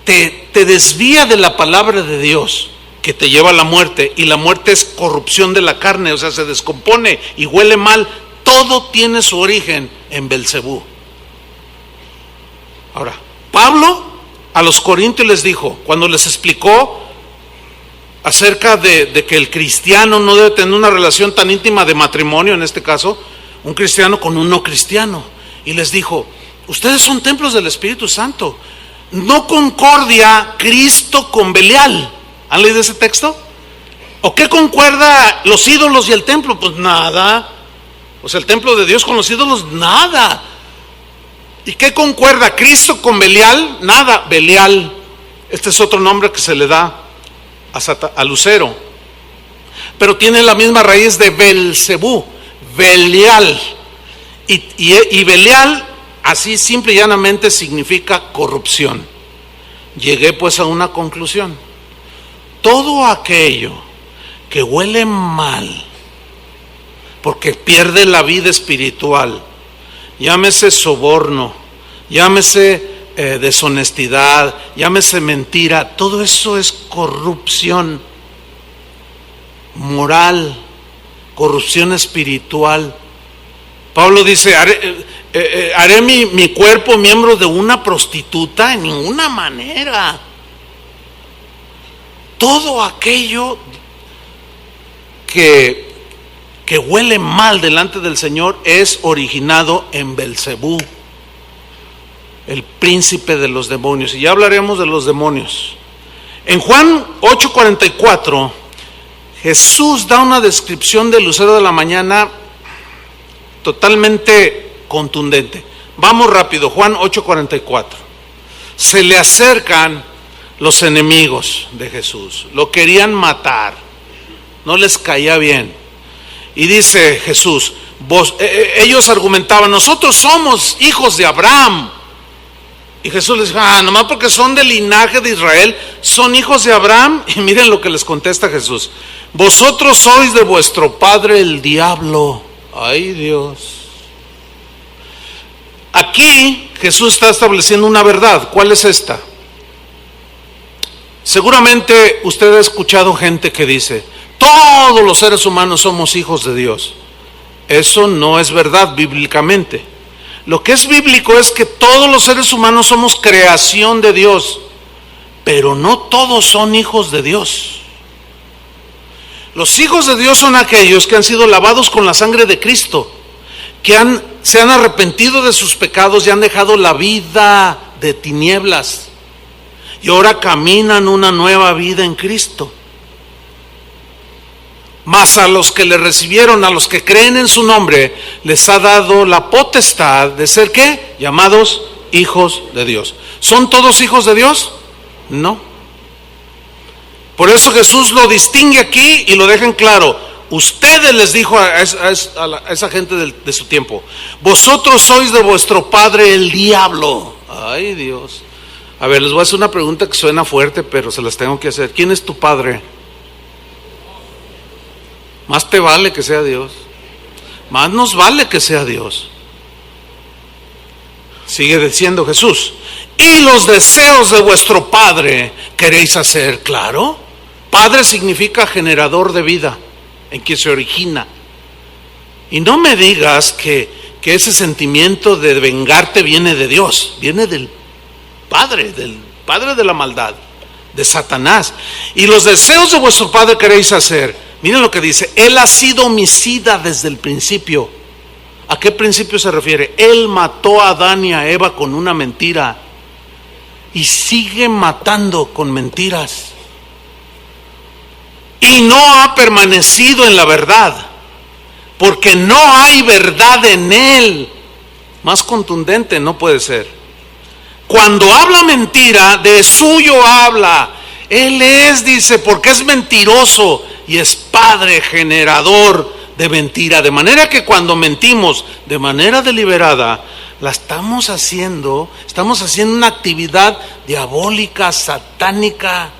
te desvía de la palabra de Dios, que te lleva a la muerte, y la muerte es corrupción de la carne, o sea, se descompone y huele mal. Todo tiene su origen en Belcebú. Ahora, Pablo a los corintios les dijo, cuando les explicó acerca de que el cristiano no debe tener una relación tan íntima de matrimonio, en este caso, un cristiano con un no cristiano, y les dijo, ustedes son templos del Espíritu Santo. No concordia Cristo con Belial. ¿Han leído ese texto? ¿O qué concuerda los ídolos y el templo? Pues nada. O sea, el templo de Dios con los ídolos, nada. ¿Y qué concuerda Cristo con Belial? Nada. Belial, este es otro nombre que se le da a Lucero, pero tiene la misma raíz de Belcebú, Belial. Y Belial, así simple y llanamente, significa corrupción. Llegué pues a una conclusión: todo aquello que huele mal, porque pierde la vida espiritual, llámese soborno, llámese deshonestidad, llámese mentira, todo eso es corrupción moral, corrupción espiritual. Pablo dice, ¿haré mi cuerpo miembro de una prostituta? En ninguna manera. Todo aquello que huele mal delante del Señor es originado en Belcebú, el príncipe de los demonios. Y ya hablaremos de los demonios. En Juan 8:44, Jesús da una descripción del lucero de la mañana totalmente contundente. Vamos rápido, Juan 8:44. Se le acercan los enemigos de Jesús, lo querían matar, no les caía bien. Y dice Jesús, ellos argumentaban, nosotros somos hijos de Abraham. Y Jesús les dijo, nomás porque son del linaje de Israel, son hijos de Abraham. Y miren lo que les contesta Jesús: vosotros sois de vuestro padre el diablo. Ay, Dios. Aquí Jesús está estableciendo una verdad. ¿Cuál es esta? Seguramente usted ha escuchado gente que dice, todos los seres humanos somos hijos de Dios. Eso no es verdad bíblicamente. Lo que es bíblico es que todos los seres humanos somos creación de Dios, pero no todos son hijos de Dios. Los hijos de Dios son aquellos que han sido lavados con la sangre de Cristo, que se han arrepentido de sus pecados y han dejado la vida de tinieblas y ahora caminan una nueva vida en Cristo. Mas a los que le recibieron, a los que creen en su nombre, les ha dado la potestad de ser, ¿qué? Llamados hijos de Dios. ¿Son todos hijos de Dios? No. Por eso Jesús lo distingue aquí y lo deja en claro. Ustedes, les dijo a esa gente de su tiempo, vosotros sois de vuestro padre el diablo. Ay, Dios. A ver, les voy a hacer una pregunta que suena fuerte, pero se las tengo que hacer. ¿Quién es tu padre? Más te vale que sea Dios. Más nos vale que sea Dios. Sigue diciendo Jesús. Y los deseos de vuestro padre queréis hacer. Claro. Padre significa generador de vida, en que se origina. Y no me digas que ese sentimiento de vengarte viene de Dios. Viene del padre de la maldad, de Satanás. Y los deseos de vuestro padre queréis hacer. Miren lo que dice, él ha sido homicida desde el principio. ¿A qué principio se refiere? Él mató a Adán y a Eva con una mentira y sigue matando con mentiras. Y no ha permanecido en la verdad, porque no hay verdad en él. Más contundente no puede ser. Cuando habla mentira, de suyo habla. Él es, dice, porque es mentiroso y es padre generador de mentira. De manera que cuando mentimos de manera deliberada, estamos haciendo una actividad diabólica, satánica,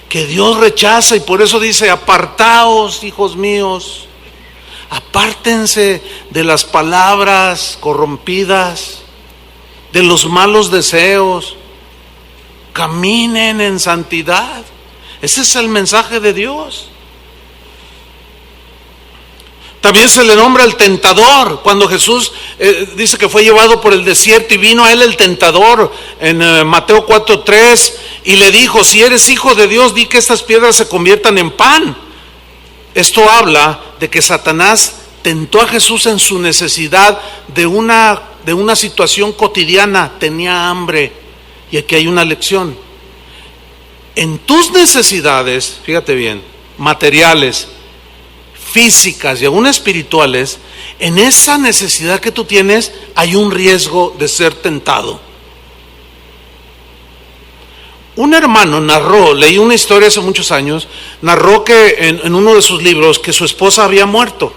que Dios rechaza. Y por eso dice, apartaos, hijos míos, apártense de las palabras corrompidas, de los malos deseos, caminen en santidad. Ese es el mensaje de Dios. También se le nombra el tentador. Cuando Jesús dice que fue llevado por el desierto y vino a él el tentador en Mateo 4:3 y le dijo, si eres hijo de Dios, di que estas piedras se conviertan en pan. Esto habla de que Satanás tentó a Jesús en su necesidad de una situación cotidiana. Tenía hambre. Y aquí hay una lección. En tus necesidades, fíjate bien, materiales, físicas y aún espirituales, en esa necesidad que tú tienes hay un riesgo de ser tentado. Un hermano narró, leí una historia hace muchos años, narró que en uno de sus libros que su esposa había muerto.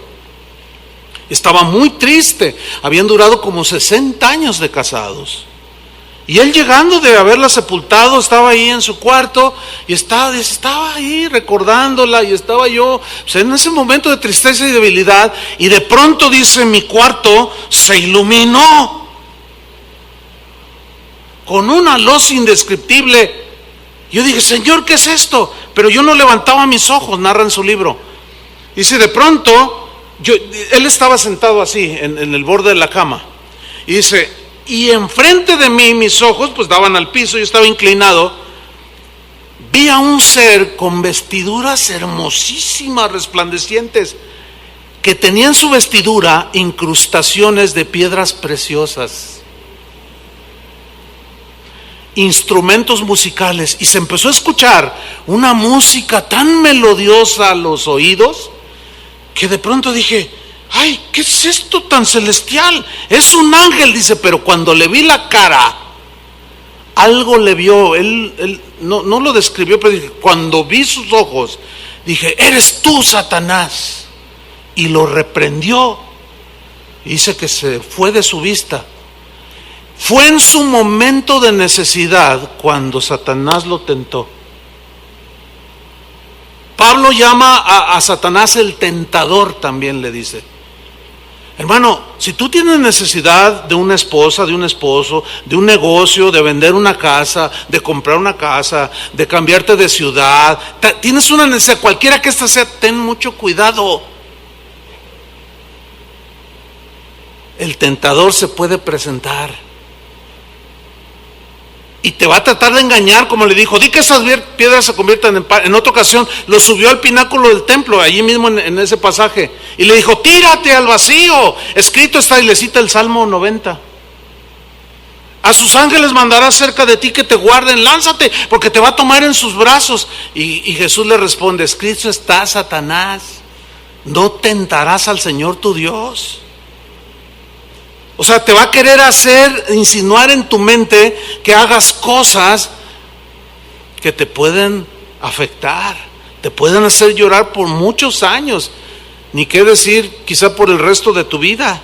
Estaba muy triste, habían durado como 60 años de casados. Y él, llegando de haberla sepultado, estaba ahí en su cuarto y estaba ahí recordándola, y estaba yo en ese momento de tristeza y debilidad, y de pronto dice, mi cuarto se iluminó con una luz indescriptible. Yo dije, Señor, ¿qué es esto? Pero yo no levantaba mis ojos, narra en su libro. Dice, de pronto, él estaba sentado así en el borde de la cama, y dice, y enfrente de mí mis ojos pues daban al piso, yo estaba inclinado, vi a un ser con vestiduras hermosísimas, resplandecientes, que tenía en su vestidura incrustaciones de piedras preciosas, instrumentos musicales, y se empezó a escuchar una música tan melodiosa a los oídos que de pronto dije, ay, ¿qué es esto tan celestial? Es un ángel, dice, pero cuando le vi la cara, algo le vio. Él no lo describió, pero dije, cuando vi sus ojos, dije, eres tú, Satanás. Y lo reprendió. Dice que se fue de su vista. Fue en su momento de necesidad cuando Satanás lo tentó. Pablo llama a Satanás el tentador, también le dice. Hermano, si tú tienes necesidad de una esposa, de un esposo, de un negocio, de vender una casa, de comprar una casa, de cambiarte de ciudad, tienes una necesidad, cualquiera que esta sea, ten mucho cuidado. El tentador se puede presentar y te va a tratar de engañar, como le dijo, di que esas piedras se conviertan en pan. En otra ocasión lo subió al pináculo del templo, allí mismo en ese pasaje, y le dijo, tírate al vacío, escrito está, y le cita el Salmo 90. A sus ángeles mandará cerca de ti que te guarden, lánzate, porque te va a tomar en sus brazos. Y Jesús le responde, escrito está, Satanás, no tentarás al Señor tu Dios. O sea, te va a querer insinuar en tu mente que hagas cosas que te pueden afectar, te pueden hacer llorar por muchos años, ni qué decir, quizá por el resto de tu vida.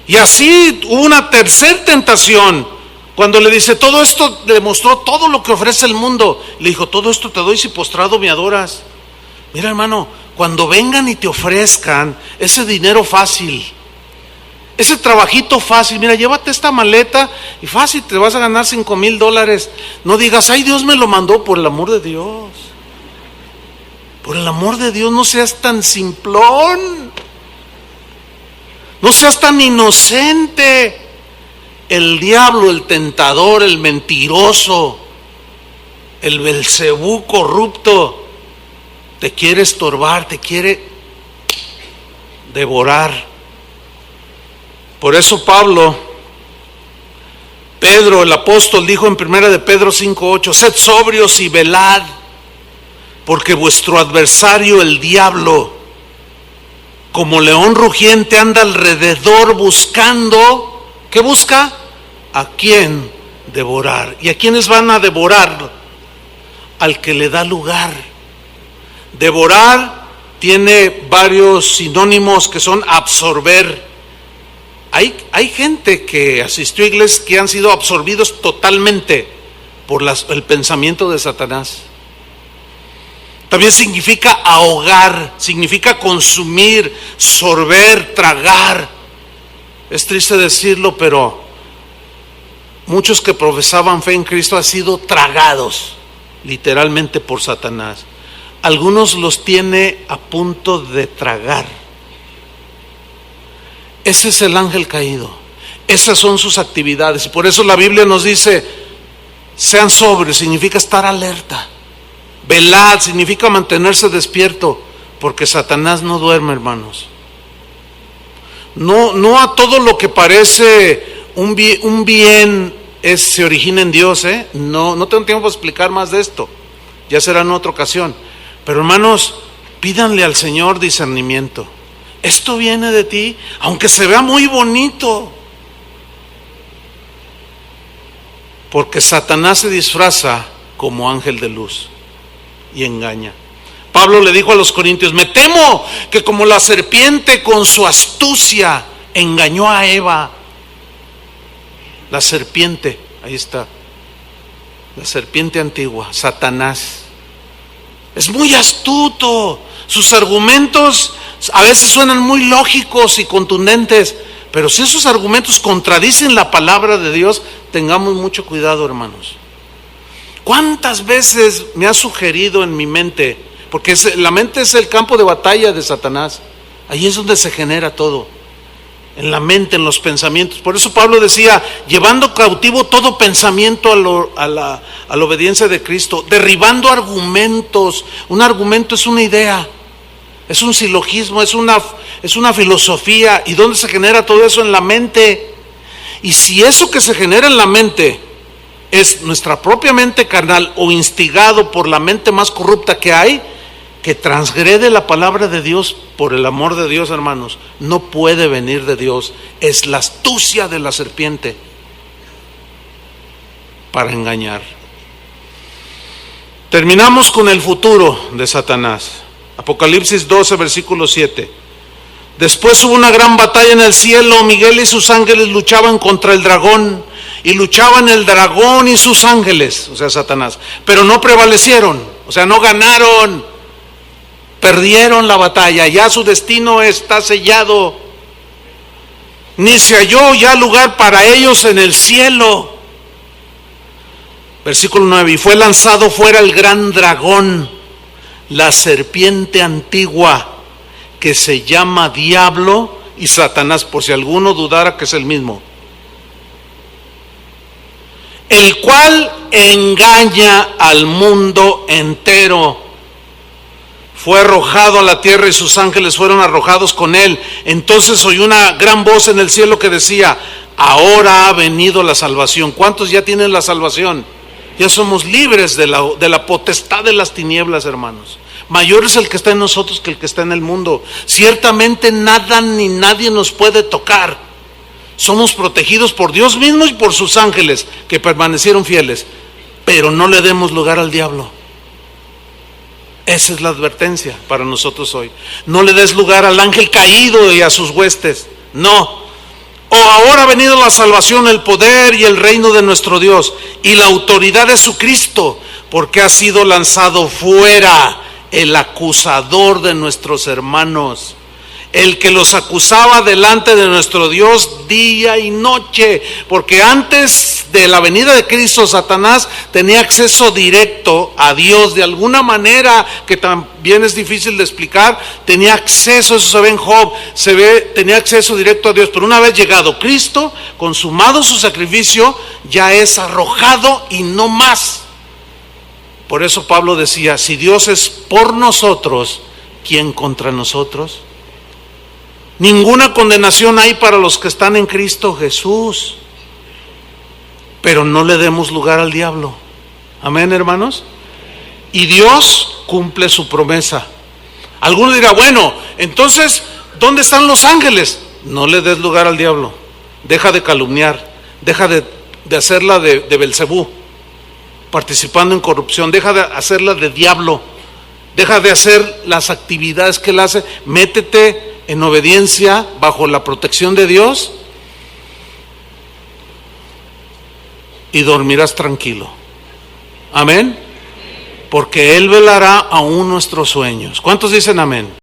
Y así hubo una tercera tentación, cuando le dice, todo esto, le mostró todo lo que ofrece el mundo. Le dijo, todo esto te doy si postrado me adoras. Mira, hermano, cuando vengan y te ofrezcan ese dinero fácil, ese trabajito fácil, mira, llévate esta maleta y fácil te vas a ganar $5,000. No digas, ay, Dios me lo mandó, por el amor de Dios. Por el amor de Dios, no seas tan simplón. No seas tan inocente. El diablo, el tentador, el mentiroso, el Belcebú corrupto, te quiere estorbar, te quiere devorar. Por eso Pedro el apóstol dijo en 1 de Pedro 5:8, sed sobrios y velad, porque vuestro adversario el diablo, como león rugiente, anda alrededor buscando, ¿qué busca? ¿A quién devorar? ¿Y a quiénes van a devorar? Al que le da lugar. Devorar tiene varios sinónimos que son absorber. Hay gente que asistió a iglesias que han sido absorbidos totalmente por el pensamiento de Satanás. También significa ahogar, significa consumir, sorber, tragar. Es triste decirlo, pero muchos que profesaban fe en Cristo han sido tragados literalmente por Satanás. Algunos los tiene a punto de tragar. Ese es el ángel caído. Esas son sus actividades. Y por eso la Biblia nos dice, sean sobrios, significa estar alerta. Velad significa mantenerse despierto, porque Satanás no duerme, hermanos. No a todo lo que parece un bien se origina en Dios, ¿eh? No tengo tiempo para explicar más de esto. Ya será en otra ocasión. Pero hermanos, pídanle al Señor discernimiento. Esto viene de ti, aunque se vea muy bonito. Porque Satanás se disfraza como ángel de luz y engaña. Pablo le dijo a los corintios, me temo que como la serpiente con su astucia engañó a Eva. La serpiente, ahí está, la serpiente antigua, Satanás. Es muy astuto. Sus argumentos a veces suenan muy lógicos y contundentes, pero si esos argumentos contradicen la palabra de Dios, tengamos mucho cuidado, hermanos. ¿Cuántas veces me ha sugerido en mi mente? Porque la mente es el campo de batalla de Satanás. Ahí es donde se genera todo. En la mente, en los pensamientos. Por eso Pablo decía, llevando cautivo todo pensamiento a la obediencia de Cristo, derribando argumentos. Un argumento es una idea, es un silogismo, es una filosofía. ¿Y dónde se genera todo eso? En la mente. Y si eso que se genera en la mente es nuestra propia mente carnal o instigado por la mente más corrupta que hay, que transgrede la palabra de Dios, por el amor de Dios, hermanos, no puede venir de Dios. Es la astucia de la serpiente para engañar. Terminamos con el futuro de Satanás. Apocalipsis 12, versículo 7. Después hubo una gran batalla en el cielo. Miguel y sus ángeles luchaban contra el dragón. Y luchaban el dragón y sus ángeles, o sea, Satanás. Pero no prevalecieron, o sea, no ganaron. Perdieron la batalla, ya su destino está sellado. Ni se halló ya lugar para ellos en el cielo. Versículo 9, y fue lanzado fuera el gran dragón, la serpiente antigua, que se llama Diablo y Satanás, por si alguno dudara que es el mismo. El cual engaña al mundo entero. Fue arrojado a la tierra y sus ángeles fueron arrojados con él. Entonces oí una gran voz en el cielo que decía, ahora ha venido la salvación. ¿Cuántos ya tienen la salvación? Ya somos libres de la potestad de las tinieblas, hermanos. Mayor es el que está en nosotros que el que está en el mundo. Ciertamente nada ni nadie nos puede tocar. Somos protegidos por Dios mismo y por sus ángeles que permanecieron fieles. Pero no le demos lugar al diablo. Esa es la advertencia para nosotros hoy. No le des lugar al ángel caído y a sus huestes. No. Ahora ha venido la salvación, el poder y el reino de nuestro Dios y la autoridad de su Cristo, porque ha sido lanzado fuera el acusador de nuestros hermanos, el que los acusaba delante de nuestro Dios día y noche, porque antes de la venida de Cristo, Satanás tenía acceso directo a Dios de alguna manera que también es difícil de explicar. Tenía acceso, eso se ve en Job, tenía acceso directo a Dios, pero una vez llegado Cristo, consumado su sacrificio, ya es arrojado y no más. Por eso Pablo decía, si Dios es por nosotros, ¿quién contra nosotros? Ninguna condenación hay para los que están en Cristo Jesús. Pero no le demos lugar al diablo. Amén, hermanos. Y Dios cumple su promesa. Alguno dirá, bueno, entonces, ¿dónde están los ángeles? No le des lugar al diablo. Deja de calumniar. Deja de hacerla de Belcebú, participando en corrupción. Deja de hacerla de diablo. Deja de hacer las actividades que él hace. Métete en obediencia bajo la protección de Dios y dormirás tranquilo. Amén. Porque Él velará aún nuestros sueños. ¿Cuántos dicen amén?